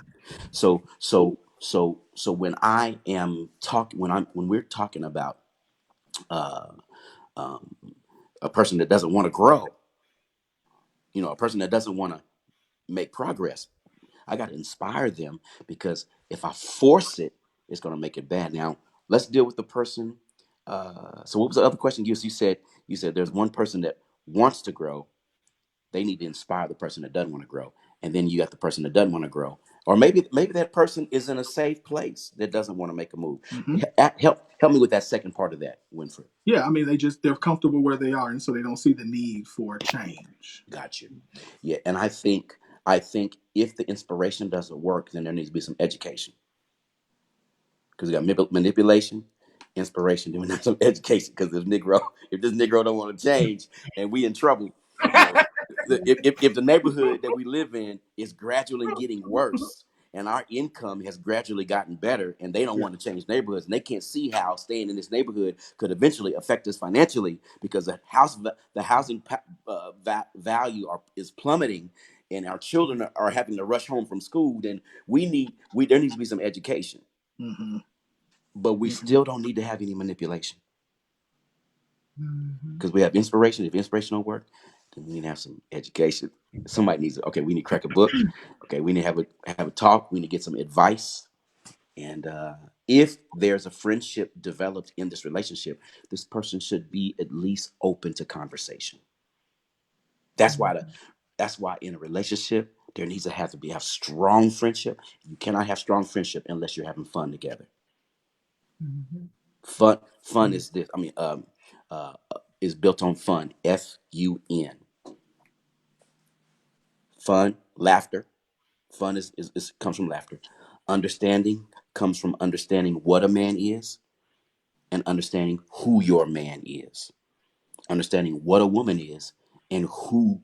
So So when I am talking, when we're talking about uh, um, a person that doesn't want to grow, a person that doesn't want to make progress, I got to inspire them, because if I force it, it's going to make it bad. Now, let's deal with the person. So what was the other question? You said there's one person that wants to grow. They need to inspire the person that doesn't want to grow, and then you got the person that doesn't want to grow, or maybe that person is in a safe place that doesn't want to make a move. Help me with that second part of that, Winfred. Yeah, I mean, they're comfortable where they are, and so they don't see the need for change. Got you. Yeah, and I think if the inspiration doesn't work, then there needs to be some education, because we got manipulation, inspiration, then we need some education. Because if this Negro don't want to change, and we in trouble, you know, if the neighborhood that we live in is gradually getting worse, and our income has gradually gotten better, and they don't Yeah. want to change neighborhoods, and they can't see how staying in this neighborhood could eventually affect us financially, because the housing value is plummeting, and our children are having to rush home from school, then there needs to be some education. Mm-hmm. But we Mm-hmm. still don't need to have any manipulation, Mhm. because we have inspiration. If inspiration don't work, then we need to have some education. Somebody needs to, okay, we need to crack a book. Okay, we need to have a talk. We need to get some advice. And if there's a friendship developed in this relationship, this person should be at least open to conversation. That's why that's why in a relationship there needs to have strong friendship. You cannot have strong friendship unless you're having fun together. Mhm. Fun is this. I mean, uh, is built on fun. FUN. Fun, laughter. Fun is comes from laughter. Understanding comes from understanding what a man is, and understanding who your man is. Understanding what a woman is and who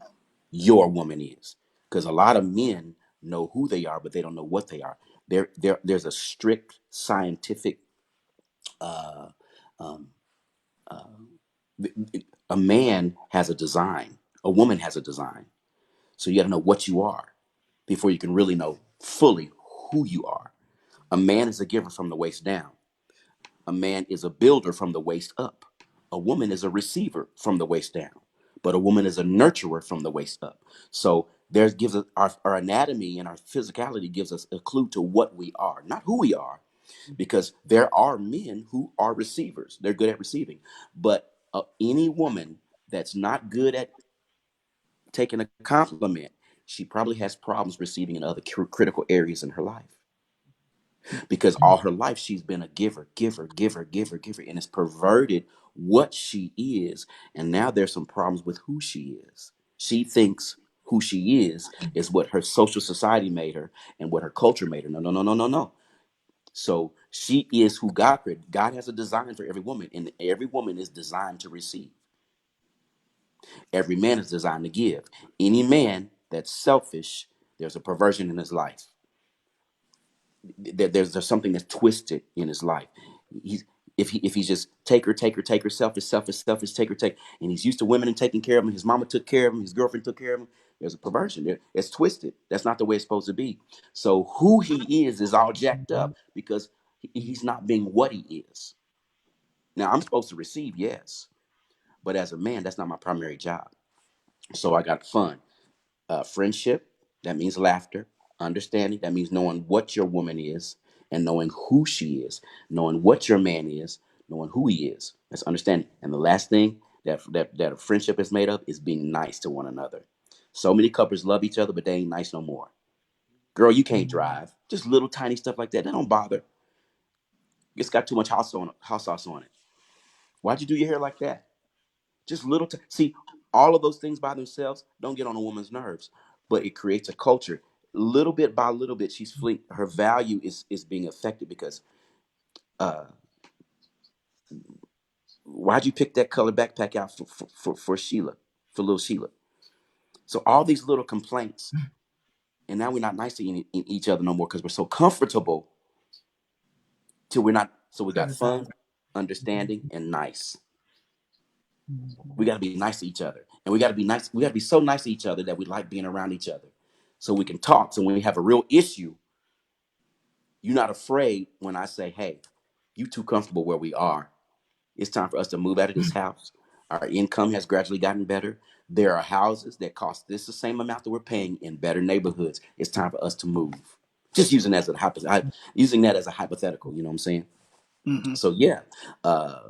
your woman is. Because a lot of men know who they are, but they don't know what they are. There's a strict scientific uh, um, uh, a man has a design, a woman has a design. So you got to know what you are before you can really know fully who you are. A man is a giver from the waist down. A man is a builder from the waist up. A woman is a receiver from the waist down. But a woman is a nurturer from the waist up. So there gives us our anatomy, and our physicality gives us a clue to what we are, not who we are, because there are men who are receivers. They're good at receiving. But any woman that's not good at taking a compliment, she probably has problems receiving in other critical areas in her life. Because all her life she's been a giver, giver, giver, giver, giver, and it's perverted what she is. And now there's some problems with who she is. She thinks who she is what her social society made her and what her culture made her. No, no, no, no, no, no. So she is who God created. God has a design for every woman, and every woman is designed to receive. Every man is designed to give. Any man that's selfish, there's a perversion in his life. There's something that's twisted in his life. He's if he's just taker, taker, taker, selfish, selfish, selfish, taker, take, and he's used to women and taking care of him. His mama took care of him. His girlfriend took care of him. There's a perversion there. It's twisted. That's not the way it's supposed to be. So who he is all jacked up because he's not being what he is. Now I'm supposed to receive, yes, but as a man, that's not my primary job. So I got fun. Friendship, that means laughter. Understanding, that means knowing what your woman is and knowing who she is. Knowing what your man is, knowing who he is. That's understanding. And the last thing that a friendship is made of is being nice to one another. So many couples love each other, but they ain't nice no more. Girl, you can't drive. Just little tiny stuff like that. That don't bother. It's got too much hot sauce on it. Why'd you do your hair like that? Just see, all of those things by themselves don't get on a woman's nerves, but it creates a culture. Little bit by little bit, her value is being affected because uh, why'd you pick that color backpack out for Sheila, for little Sheila? So all these little complaints, and now we're not nice to each other no more because we're so comfortable till we're not. So we got fun, understanding, and nice. We got to be nice to each other, and we got to be nice. We got to be so nice to each other that we like being around each other, so we can talk. So when we have a real issue, You're not afraid when I say, hey, you too comfortable where we are. It's time for us to move out of this house. Our income has gradually gotten better. There are houses that cost this the same amount that we're paying in better neighborhoods. It's time for us to move. Just using that as using that as a hypothetical. You know what I'm saying? Mm-hmm. So yeah, uh,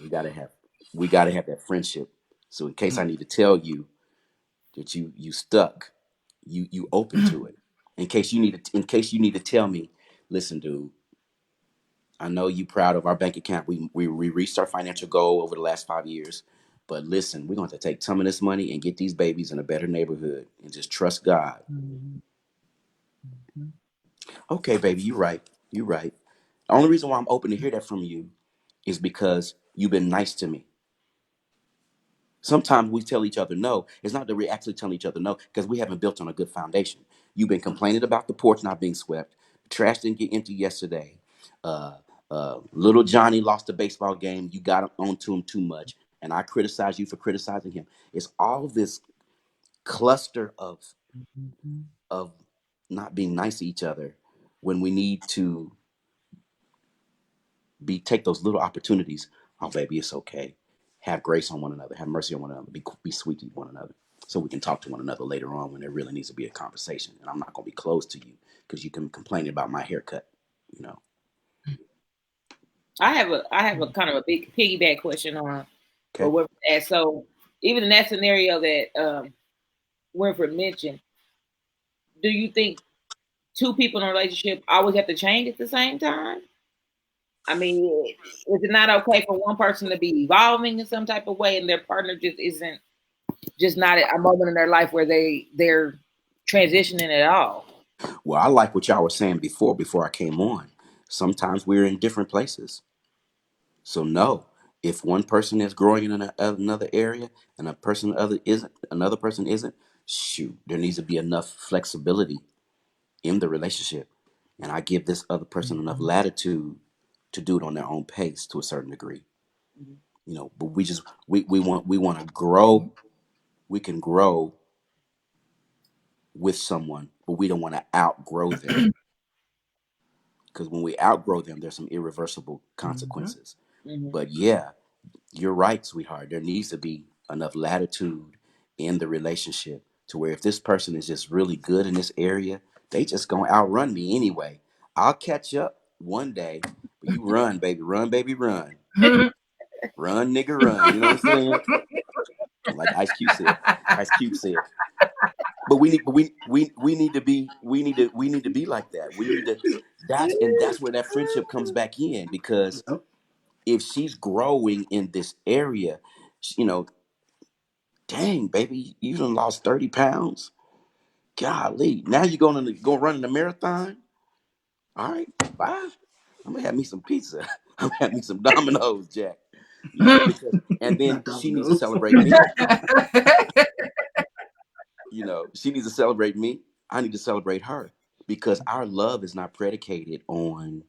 we gotta have that friendship. So in case I need to tell you that you stuck, you open to it. In case you need to tell me, listen, dude, I know you proud of our bank account. We reached our financial goal over the last 5 years. But listen, we're going to take some of this money and get these babies in a better neighborhood and just trust God. Okay, baby, you're right. You're right. The only reason why I'm open to hear that from you is because you've been nice to me. Sometimes we tell each other no. It's not that we're actually telling each other no because we haven't built on a good foundation. You've been complaining about the porch not being swept. The trash didn't get empty yesterday. Uh, little Johnny lost a baseball game. You got onto him too much. And I criticize you for criticizing him. It's all this cluster of not being nice to each other when we need to take those little opportunities. Oh, baby, it's okay. Have grace on one another. Have mercy on one another. Be sweet to one another, so we can talk to one another later on when there really needs to be a conversation. And I'm not going to be closed to you because you can complain about my haircut. You know. I have a kind of a big piggyback question on Okay. or what that. So even in that scenario that Winfred mentioned, do you think two people in a relationship always have to change at the same time? I mean, is it not okay for one person to be evolving in some type of way and their partner just isn't just not at a moment in their life where they're transitioning at all? Well, I like what y'all were saying before I came on. Sometimes we're in different places. So no, if one person is growing in another area and another person isn't, shoot, there needs to be enough flexibility in the relationship. And I give this other person enough latitude to do it on their own pace to a certain degree. You know, but we want to grow. We can grow with someone, but we don't want to outgrow them. Because when we outgrow them, there's some irreversible consequences. Mm-hmm. But yeah, you're right, sweetheart. There needs to be enough latitude in the relationship to where if this person is just really good in this area, they just gonna outrun me anyway. I'll catch up one day, but you run, baby, run. Run, nigga, run. You know what I'm saying? Like Ice Cube said. But we need to be like that. We need to that's where that friendship comes back in because if she's growing in this area, you know, dang, baby, you done lost 30 pounds. Golly. Now you're going to go running a marathon? All right, bye. I'm going to have me some pizza. I'm going to have me some Domino's, Jack. You know, because, and then she needs to celebrate me. You know, she needs to celebrate me. I need to celebrate her because our love is not predicated um,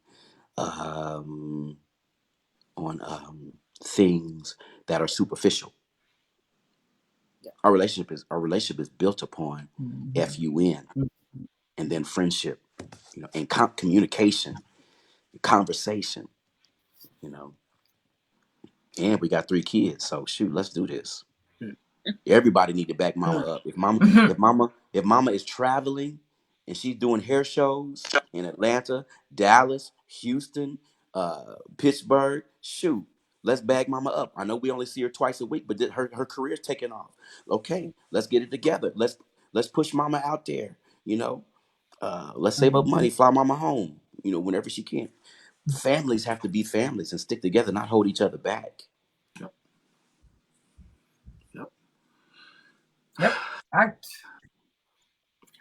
on things that are superficial. Our relationship is built upon FUN and then friendship, you know, and communication, conversation, you know. And we got 3 kids, so shoot, let's do this. Everybody need to back mama up. If mama is traveling and she's doing hair shows in Atlanta, Dallas, Houston, Pittsburgh, shoot, let's bag mama up. I know we only see her twice a week, but her career's taking off. Okay, let's get it together. Let's push mama out there. You know, let's save up money, fly mama home. You know, whenever she can. Families have to be families and stick together, not hold each other back. Yep.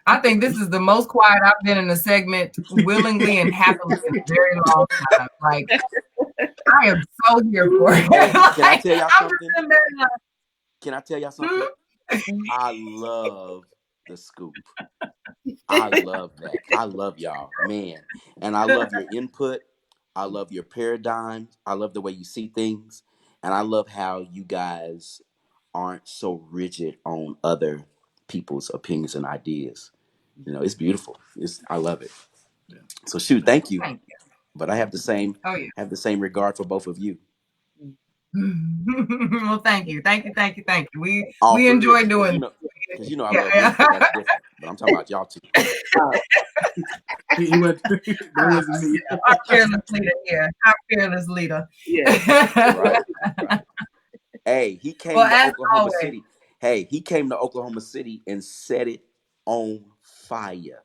I think this is the most quiet I've been in a segment willingly and happily in a very long time. Like, I am so here for it. Hey, Like, can I tell y'all I'm something? just in there like, Can I tell y'all something? I love the scoop. I love that. I love y'all, man. And I love your input. I love your paradigms. I love the way you see things. And I love how you guys aren't so rigid on other people's opinions and ideas. You know, it's beautiful. I love it. Yeah. So shoot, thank you. Thank you. But I have the same Oh yeah. regard for both of you. Well, thank you. We Oh, we for real, enjoy doing. because you know I love Yeah. Winfrey. That's different. But I'm talking about y'all too. He went, that wasn't me. Our fearless leader here. Our fearless leader. Yeah. Right. Hey, he came Well, to as Oklahoma always. City. Hey, he came to Oklahoma City and set it on fire.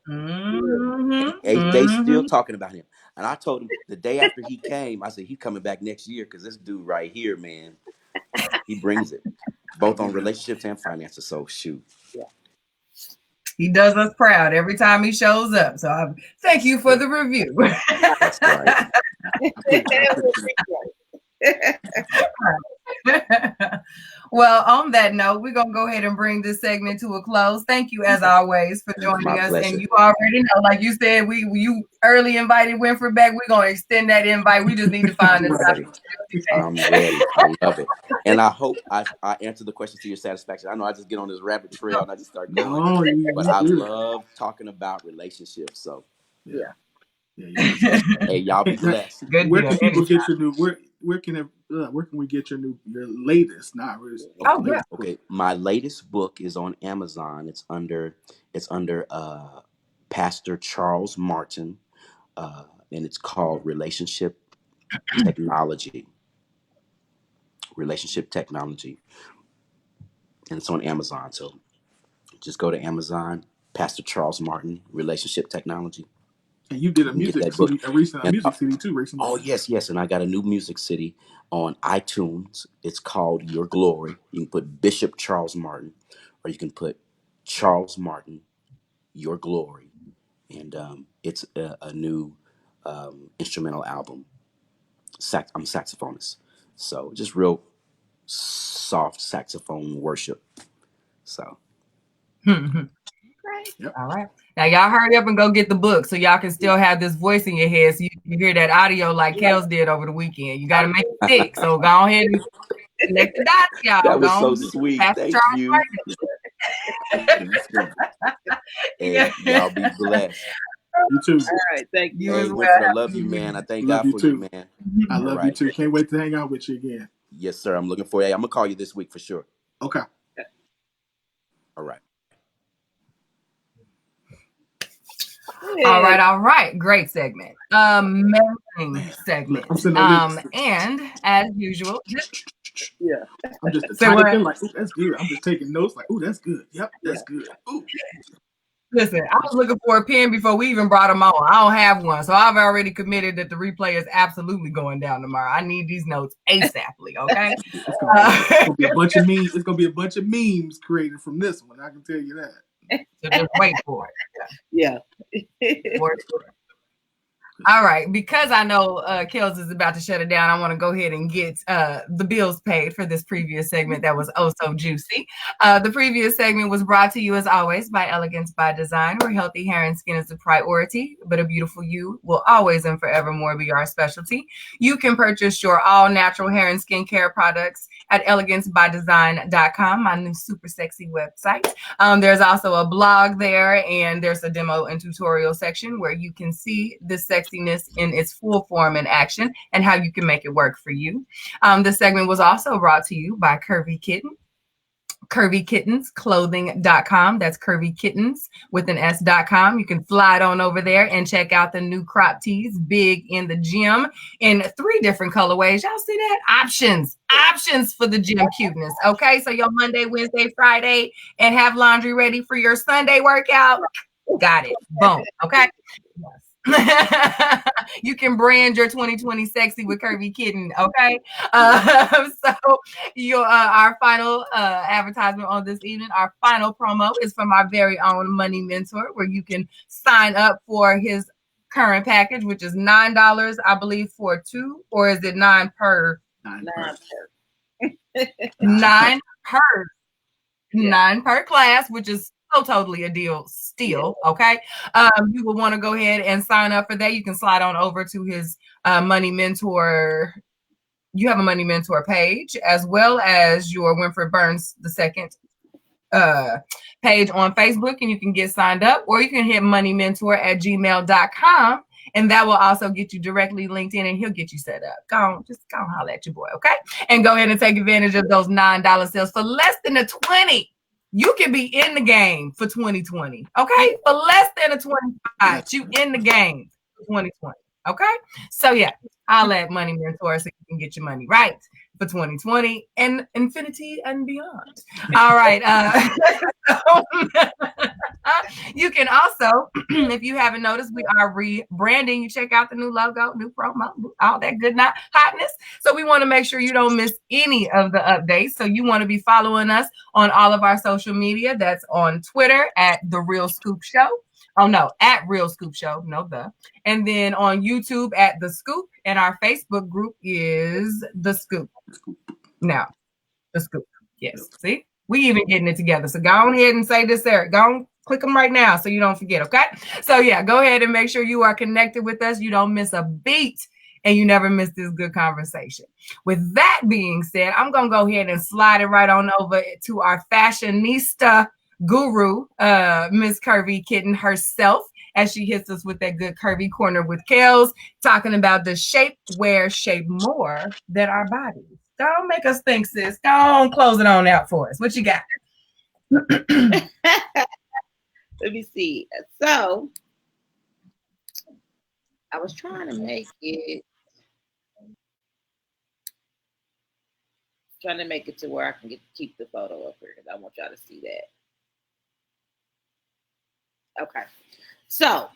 They still talking about him. And I told him the day after he came, I said, he's coming back next year because this dude right here, man, he brings it. Both on relationships and finances. So shoot. He does us proud every time he shows up. So thank you for the review. That's right. Well, on that note, we're going to go ahead and bring this segment to a close. Thank you, as always, for joining us. Pleasure. And you already know, like you said, you early invited Winfrey back. We're going to extend that invite. We just need to find this out. I'm ready. I love it. And I hope I answered the question to your satisfaction. I know I just get on this rabbit trail and I just start going. No, but I love talking about relationships. So yeah. Hey, y'all be blessed. Where can people get your new? Where can we get your latest? Okay. My latest book is on Amazon. It's under Pastor Charles Martin, and it's called Relationship Technology. Relationship Technology, and it's on Amazon. So just go to Amazon, Pastor Charles Martin, Relationship Technology. And you did a music CD, a music CD too recently. Oh yes, and I got a new music CD on iTunes. It's called Your Glory. You can put Bishop Charles Martin, or you can put Charles Martin, Your Glory, and it's a new instrumental album. I'm a saxophonist, so just real soft saxophone worship. So. Yep. All right. Now y'all hurry up and go get the book so y'all can still have this voice in your head so you hear that audio like Kels did over the weekend. You got to make it stick. So go ahead and connect the dots, y'all. That was so sweet. Thank you. Hey, y'all be blessed. You too. All right, thank you. Hey, Winfrey, I love you, man. I thank God for you, man. I love you too. Can't wait to hang out with you again. Yes, sir. I'm looking for you. I'm gonna call you this week for sure. Okay. All right. All right. Great segment. Amazing segment. And as usual, I'm just excited. Like, ooh, that's good. I'm just taking notes. Like, ooh, that's good. Yep, that's good. Ooh. Listen, I was looking for a pen before we even brought them on. I don't have one, so I've already committed that the replay is absolutely going down tomorrow. I need these notes ASAPly. Okay. It's gonna be a bunch of memes. It's gonna be a bunch of memes created from this one. I can tell you that. So just wait for it. Yeah. All right, because I know Kels is about to shut it down, I want to go ahead and get the bills paid for this previous segment that was oh so juicy. The previous segment was brought to you, as always, by Elegance by Design, where healthy hair and skin is a priority, but a beautiful you will always and forevermore be our specialty. You can purchase your all-natural hair and skincare products at elegancebydesign.com, my new super sexy website. There's also a blog there, and there's a demo and tutorial section where you can see the sexiness in its full form and action and how you can make it work for you. This segment was also brought to you by Curvy Kitten. CurvyKittensClothing.com. That's Curvy Kittens with an S.com. You can slide on over there and check out the new crop tees, big in the gym, in 3 different colorways. Y'all see that? Options for the gym cuteness. Okay, so your Monday, Wednesday, Friday, and have laundry ready for your Sunday workout. Got it. Boom. Okay. Yes. You can brand your 2020 sexy with Curvy Kitten, okay? So our final advertisement on this evening, our final promo is from our very own Money Mentor, where you can sign up for his current package, which is $9, I believe, for 2, or is it 9 per? 9 per class, which is so totally a deal still. Okay. You will want to go ahead and sign up for that. You can slide on over to his Money Mentor. You have a Money Mentor page, as well as your Winfred Burns II page on Facebook, and you can get signed up, or you can hit moneymentor@gmail.com, and that will also get you directly linked in, and he'll get you set up. Just go and holler at your boy, okay? And go ahead and take advantage of those $9 sales for less than a 20. You can be in the game for 2020, okay? For less than a 25, you in the game for 2020, okay? So yeah, I'll let Money Mentor so you can get your money right for 2020 and infinity and beyond. All right. You can also, if you haven't noticed, we are rebranding. You check out the new logo, new promo, all that good hotness. So we want to make sure you don't miss any of the updates. So you want to be following us on all of our social media. That's on Twitter at The Real Scoop Show. Oh, no, at Real Scoop Show. No, and then on YouTube at The Scoop. And our Facebook group is The Scoop. Now, The Scoop. Yes. See, we even getting it together. So go on ahead and say this, Eric. Go on, click them right now so you don't forget, okay? So yeah, go ahead and make sure you are connected with us. You don't miss a beat, and you never miss this good conversation. With that being said, I'm going to go ahead and slide it right on over to our fashionista guru, Miss Curvy Kitten herself, as she hits us with that good curvy corner with Kels, talking about the shapewear shape more than our bodies. Don't make us think, sis. Don't close it on out for us. What you got? Let me see. So I was trying to make it to where I can keep the photo up here because I want y'all to see that. Okay. So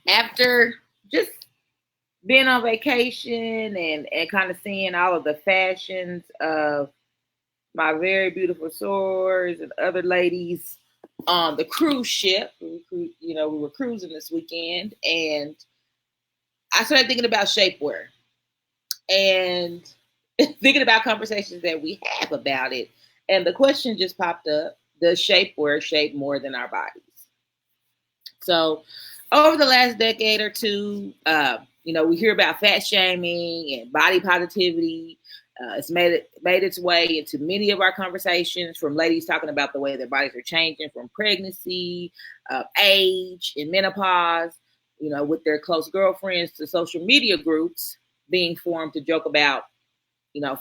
after just being on vacation and kind of seeing all of the fashions of my very beautiful sorors and other ladies on the cruise ship, we were cruising this weekend, and I started thinking about shapewear and thinking about conversations that we have about it. And the question just popped up: does shapewear shape more than our bodies? So over the last decade or two, we hear about fat shaming and body positivity. It's made its way into many of our conversations, from ladies talking about the way their bodies are changing from pregnancy, age, and menopause, with their close girlfriends, to social media groups being formed to joke about,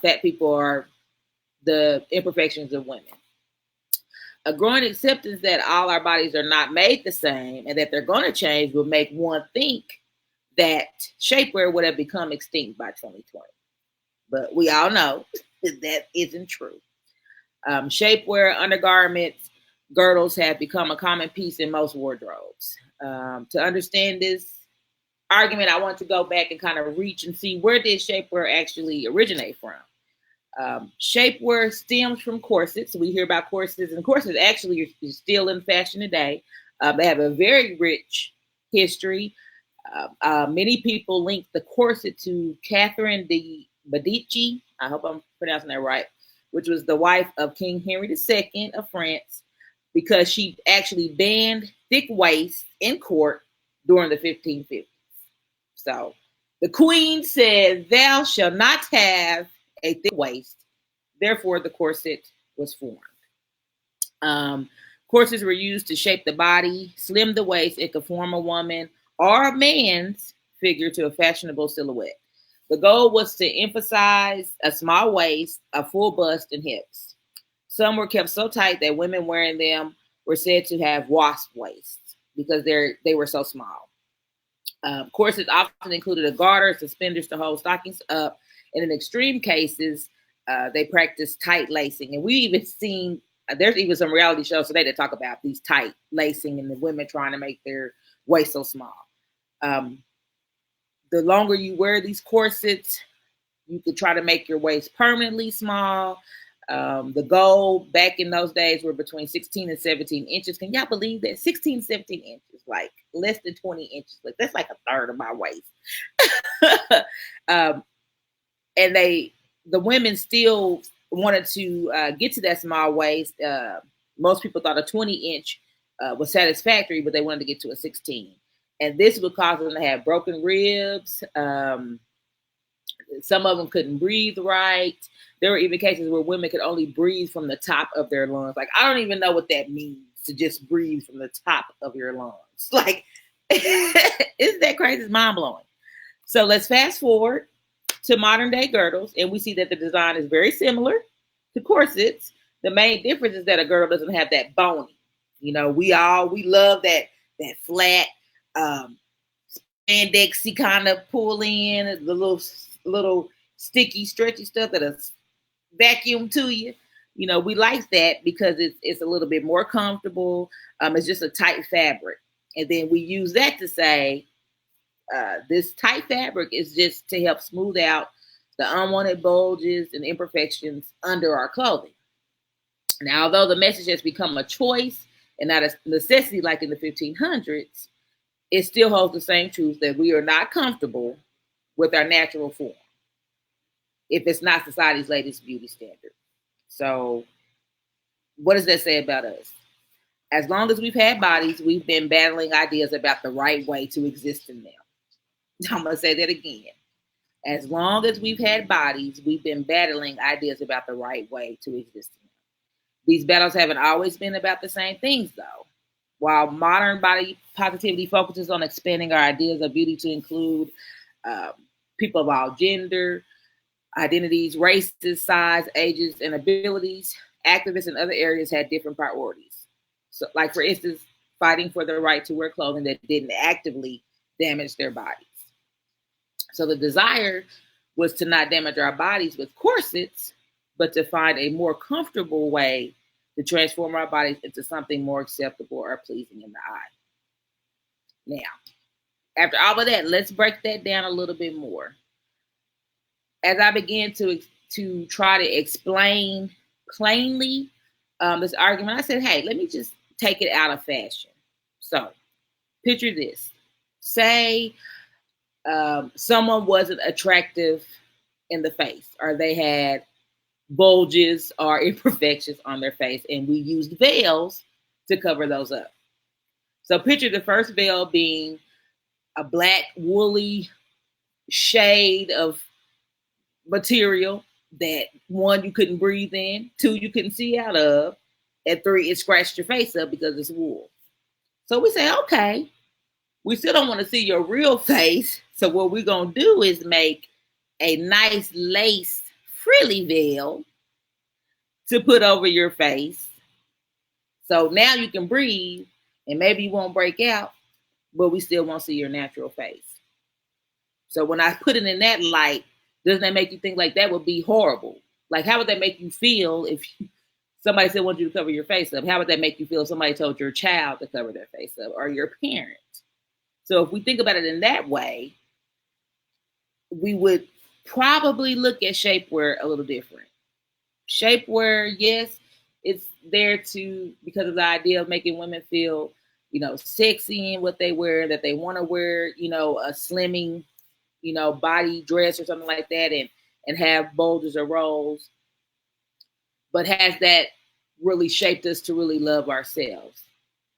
fat people are the imperfections of women. A growing acceptance that all our bodies are not made the same and that they're going to change will make one think that shapewear would have become extinct by 2020. But we all know that isn't true. Shapewear, undergarments, girdles have become a common piece in most wardrobes. To understand this argument, I want to go back and kind of reach and see, where did shapewear actually originate from? Shapewear stems from corsets. We hear about corsets, and corsets actually are still in fashion today. They have a very rich history. Many people link the corset to Catherine de Medici, I hope I'm pronouncing that right, which was the wife of King Henry II of France, because she actually banned thick waists in court during the 1550s. So the queen said, "Thou shalt not have a thick waist." Therefore, the corset was formed. Corsets were used to shape the body, slim the waist. It could form a woman or a man's figure to a fashionable silhouette. The goal was to emphasize a small waist, a full bust, and hips. Some were kept so tight that women wearing them were said to have wasp waists because they were so small. Corsets often included a garter, suspenders to hold stockings up, and in extreme cases, they practiced tight lacing. And we even seen, there's even some reality shows today that talk about these tight lacing and the women trying to make their waist so small. The longer you wear these corsets, you could try to make your waist permanently small. The goal back in those days were between 16 and 17 inches. Can y'all believe that? 16, 17 inches, like less than 20 inches. Like, that's like a third of my waist. And the women still wanted to get to that small waist. Most people thought a 20-inch was satisfactory, but they wanted to get to a 16. And this would cause them to have broken ribs, Some of them couldn't breathe right. There were even cases where women could only breathe from the top of their lungs. Like, I don't even know what that means, to just breathe from the top of your lungs. Like, isn't that crazy? It's mind blowing. So let's fast forward to modern day girdles, and we see that the design is very similar to corsets. The main difference is that a girdle doesn't have that bony. You know, we love that flat, spandexy kind of pull in, the little sticky, stretchy stuff that'll vacuum to you. You know, we like that because it's a little bit more comfortable. It's just a tight fabric. And then we use that to say, this tight fabric is just to help smooth out the unwanted bulges and imperfections under our clothing. Now, although the message has become a choice and not a necessity like in the 1500s, it still holds the same truth that we are not comfortable with our natural form if it's not society's latest beauty standard. So what does that say about us? As long as we've had bodies, we've been battling ideas about the right way to exist in them. I'm going to say that again. As long as we've had bodies, we've been battling ideas about the right way to exist in them. These battles haven't always been about the same things, though. While modern body positivity focuses on expanding our ideas of beauty to include people of all gender, identities, races, size, ages, and abilities, activists in other areas had different priorities. So, like, for instance, fighting for the right to wear clothing that didn't actively damage their bodies. So the desire was to not damage our bodies with corsets, but to find a more comfortable way to transform our bodies into something more acceptable or pleasing in the eye. Now, after all of that, let's break that down a little bit more. As I began to try to explain plainly this argument, I said, hey, let me just take it out of fashion. So picture this. Say someone wasn't attractive in the face, or they had bulges or imperfections on their face, and we used veils to cover those up. So picture the first veil being a black woolly shade of material that, 1, you couldn't breathe in, 2, you couldn't see out of, and 3, it scratched your face up because it's wool. So we say, okay, we still don't want to see your real face. So what we're going to do is make a nice lace frilly veil to put over your face. So now you can breathe, and maybe you won't break out, but we still won't see your natural face. So when I put it in that light, doesn't that make you think like that would be horrible? Like, how would that make you feel if somebody said, I want you to cover your face up? How would that make you feel if somebody told your child to cover their face up, or your parent? So if we think about it in that way, we would probably look at shapewear a little different. Shapewear, yes, it's there because of the idea of making women feel, sexy in what they wear, that they want to wear, a slimming, body dress or something like that, and have bulges or rolls. But has that really shaped us to really love ourselves?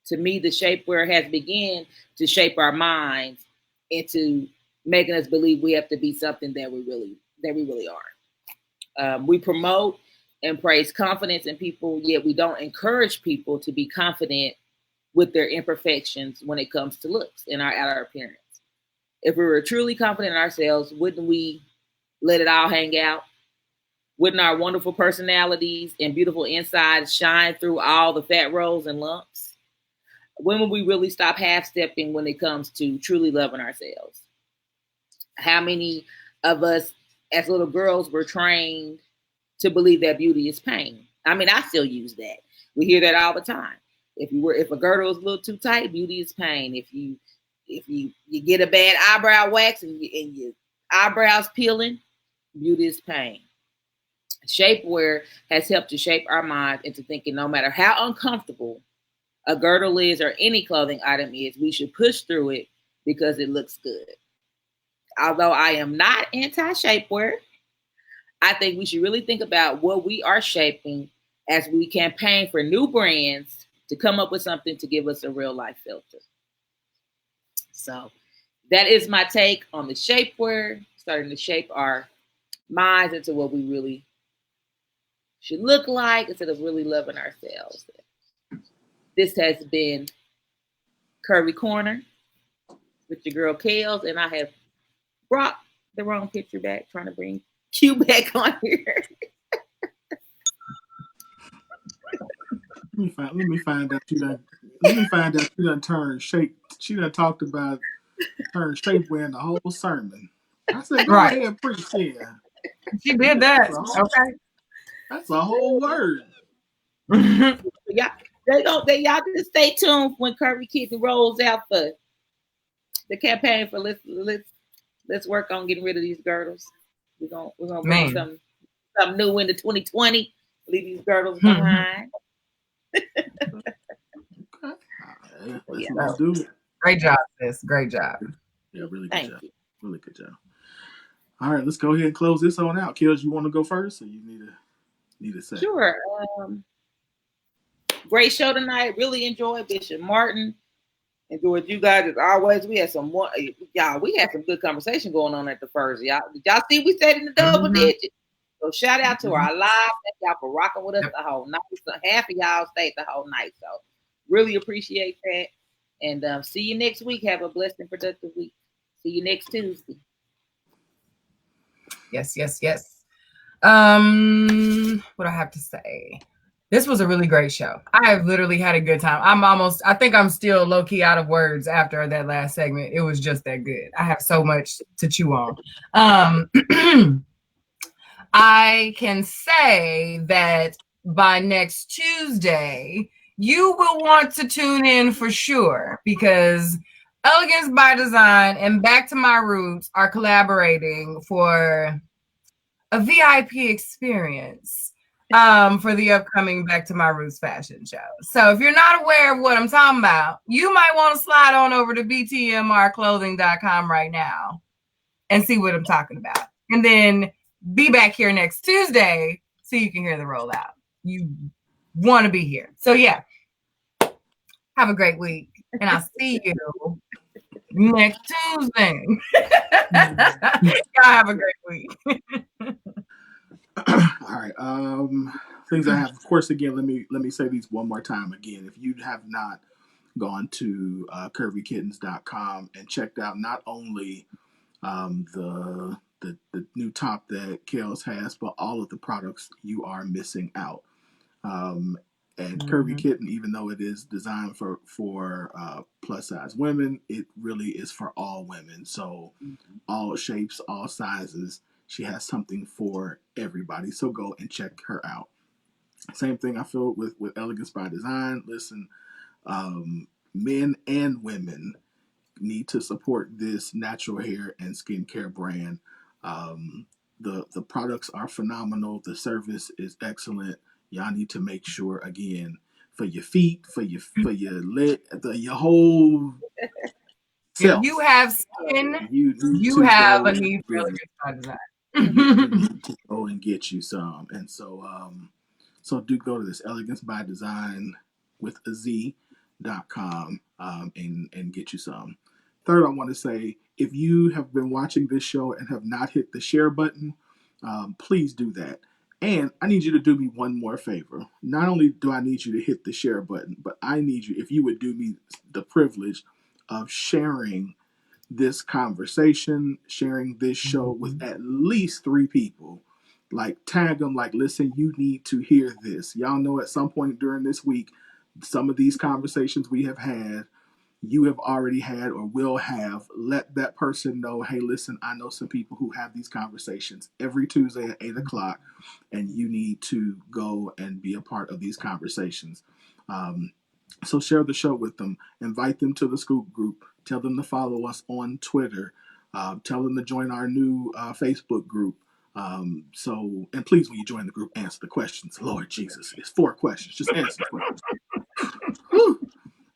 To me, the shapewear has begun to shape our minds into making us believe we have to be something that we really are. We promote and praise confidence in people, yet we don't encourage people to be confident with their imperfections when it comes to looks and our appearance. If we were truly confident in ourselves, wouldn't we let it all hang out? Wouldn't our wonderful personalities and beautiful insides shine through all the fat rolls and lumps? When will we really stop half-stepping when it comes to truly loving ourselves? How many of us as little girls were trained to believe that beauty is pain? I mean, I still use that. We hear that all the time. If a girdle is a little too tight, beauty is pain. If you get a bad eyebrow wax and your eyebrows peeling, beauty is pain. Shapewear has helped to shape our minds into thinking no matter how uncomfortable a girdle is or any clothing item is, we should push through it because it looks good. Although I am not anti-shapewear, I think we should really think about what we are shaping as we campaign for new brands to come up with something to give us a real life filter. So that is my take on the shapewear. starting to shape our minds into what we really should look like instead of really loving ourselves. This has been Curvy Corner with your girl Kels, and I have brought the wrong picture back, trying to bring Q back on here. Let me find out you done turned shape. She done talked about turn shapewear in the whole sermon. I said, go ahead, preach here. She did that. Okay. That's a whole word. Y'all just stay tuned when Curvy Kitten rolls out for the campaign for let's work on getting rid of these girdles. We're gonna bring something new into 2020. Leave these girdles behind. Let's do it. Great job, sis. Great job. Yeah, really good job. Really good job. All right, let's go ahead and close this on out. Kels, you want to go first, or you need to say? Sure. Great show tonight. Really enjoyed Bishop Martin. Enjoyed you guys as always. We had some good conversation going on at the first. Y'all, did y'all see we stayed in the double digits? So shout out to our live. Thank y'all for rocking with us the whole night. So half of y'all stayed the whole night. So really appreciate that. And see you next week. Have a blessed and productive week. See you next Tuesday. Yes. What do I have to say? This was a really great show. I have literally had a good time. I think I'm still low-key out of words after that last segment. It was just that good. I have so much to chew on. I can say that by next Tuesday, you will want to tune in for sure, because Elegance by Design and Back to My Roots are collaborating for a VIP experience for the upcoming Back to My Roots fashion show. So if you're not aware of what I'm talking about, you might want to slide on over to btmrclothing.com right now and see what I'm talking about. And then be back here next Tuesday so you can hear the rollout. You want to be here. So yeah, have a great week. And I'll see you next Tuesday. Y'all have a great week. All right. Things I have, of course, again, let me say these one more time again. If you have not gone to curvykittens.com and checked out not only the new top that Kels has, but all of the products, you are missing out. And Curvy Kitten, even though it is designed for plus size women, it really is for all women. So all shapes, all sizes. She has something for everybody. So go and check her out. Same thing I feel with Elegance by Design. Listen, men and women need to support this natural hair and skincare brand. The products are phenomenal. The service is excellent. Y'all need to make sure, again, for your feet, for your leg, your whole self. If you have skin, you have a need for Elegance by Design. You need to go and get you some. And so do go to this Elegance by Design with a Z.com and get you some. Third, I want to say, if you have been watching this show and have not hit the share button, please do that. And I need you to do me one more favor. Not only do I need you to hit the share button, but I need you, if you would do me the privilege of sharing this conversation, sharing this show with at least 3 people. Like, tag them, like, listen, you need to hear this. Y'all know at some point during this week, some of these conversations we have had, you have already had or will have. Let that person know, hey, listen, I know some people who have these conversations every Tuesday at 8 o'clock, and you need to go and be a part of these conversations. So share the show with them. Invite them to the Scoop group. Tell them to follow us on Twitter. Tell them to join our new Facebook group. And please, when you join the group, answer the questions. Lord Jesus, it's 4 questions. Just answer the questions.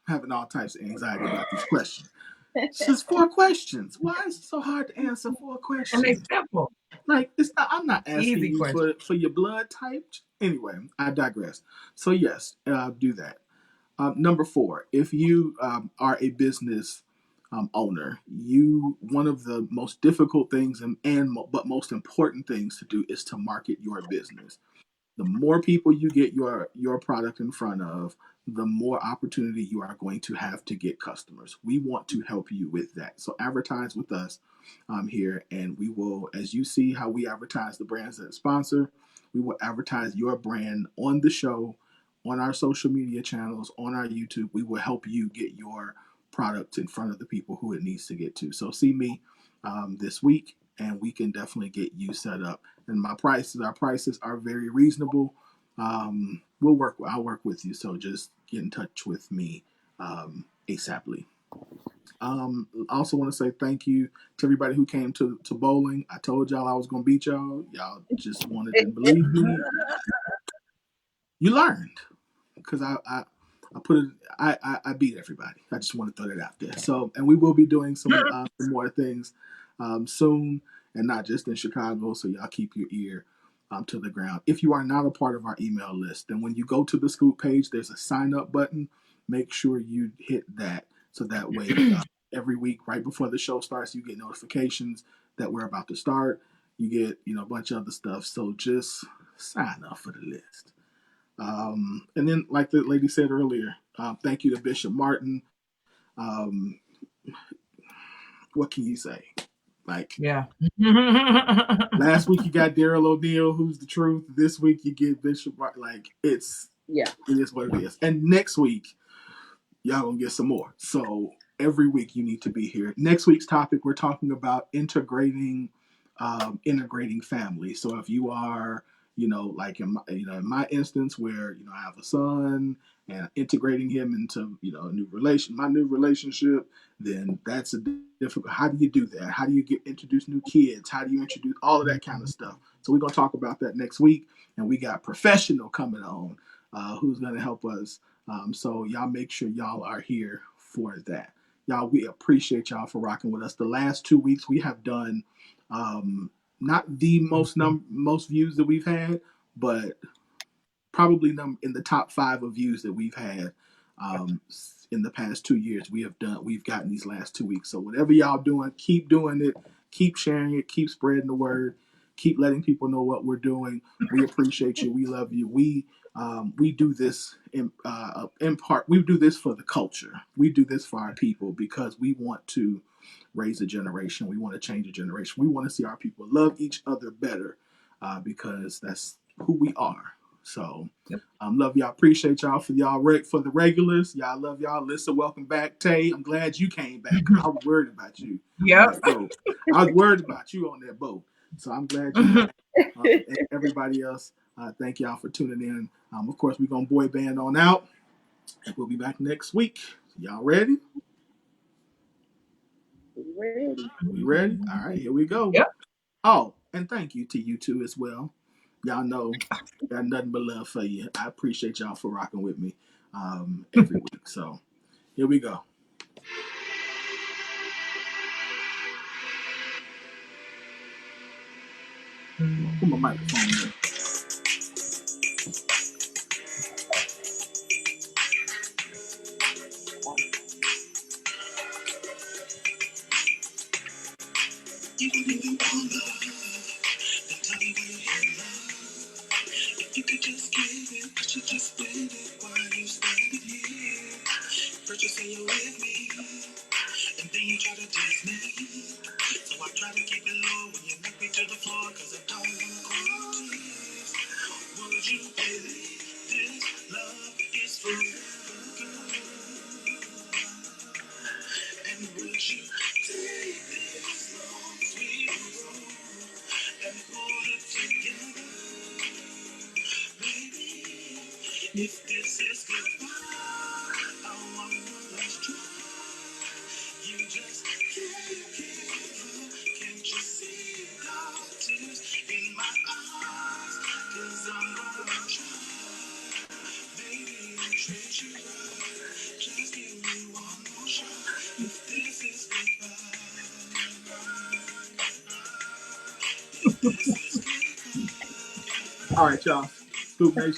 Having all types of anxiety about these questions. It's just 4 questions. Why is it so hard to answer 4 questions? And they simple. Like, it's not. I'm not asking you for your blood type. Anyway, I digress. So yes, do that. Number 4, if you are a business owner, one of the most difficult things but most important things to do is to market your business. The more people you get your product in front of, the more opportunity you are going to have to get customers. We want to help you with that. So advertise with us here, and we will, as you see how we advertise the brands that sponsor, we will advertise your brand on the show, on our social media channels, on our YouTube. We will help you get your product in front of the people who it needs to get to. So see me this week, and we can definitely get you set up. And our prices are very reasonable. I'll work with you. So just get in touch with me ASAPly. I also want to say thank you to everybody who came to bowling. I told y'all I was going to beat y'all. Y'all just wanted to believe me. You learned, because I put it. I beat everybody. I just want to throw that out there. So, and we will be doing some more things soon, and not just in Chicago. So y'all keep your ear to the ground. If you are not a part of our email list, then when you go to the Scoop page, there's a sign up button. Make sure you hit that, so that way every week right before the show starts, you get notifications that we're about to start. You get a bunch of other stuff. So just sign up for the list. And then, like the lady said earlier, thank you to Bishop Martin. What can you say? Like, yeah. Last week you got Daryl O'Neal, who's the truth. This week you get Bishop Martin. Like, it is what it is. And next week, y'all gonna get some more. So every week you need to be here. Next week's topic, we're talking about integrating family. So if you are, like in my instance, where I have a son and integrating him into my new relationship, then that's a difficult. How do you do that? How do you introduce new kids? How do you introduce all of that kind of stuff? So we're gonna talk about that next week, and we got professional coming on who's gonna help us. So y'all make sure y'all are here for that. Y'all, we appreciate y'all for rocking with us. The last 2 weeks we have done not the most views that we've had, but probably in the top 5 of views that we've had in the past 2 years. We've gotten these last 2 weeks. So whatever y'all doing, keep doing it, keep sharing it, keep spreading the word, keep letting people know what we're doing. We appreciate you. We love you. We do this in part. We do this for the culture. We do this for our people because we want to raise a generation. We want to change a generation. We want to see our people love each other better because that's who we are. So, love y'all. Appreciate y'all for the regulars. Y'all love y'all. Lisa, welcome back. Tay, I'm glad you came back. I was worried about you. Yep. I was worried about you on that boat. So I'm glad you back. And everybody else, thank y'all for tuning in. Of course, we're going to boy band on out. And we'll be back next week. Y'all ready? We ready? All right, here we go. Yep. Oh, and thank you to you two as well. Y'all know, got nothing but love for you. I appreciate y'all for rocking with me every week. So here we go. Put my microphone in. You can give me all love, then tell me where you hear love. If you could just give it, I should just spend it while you standing here. First you say you're with me, and then you try to diss me. So I try to keep it low when you knock me to the floor, cause I don't wanna cry tears. Would you believe this love is forever good? And would you take this long sweet road and hold it together? Baby, if this is goodbye, I wanna let's try. You just can't give up. Can't you see the tears in my eyes? Cause I'm gonna try. Baby, I'll treat you right. Just give me one more shot. If this is goodbye. All right, y'all. Scoop Nation.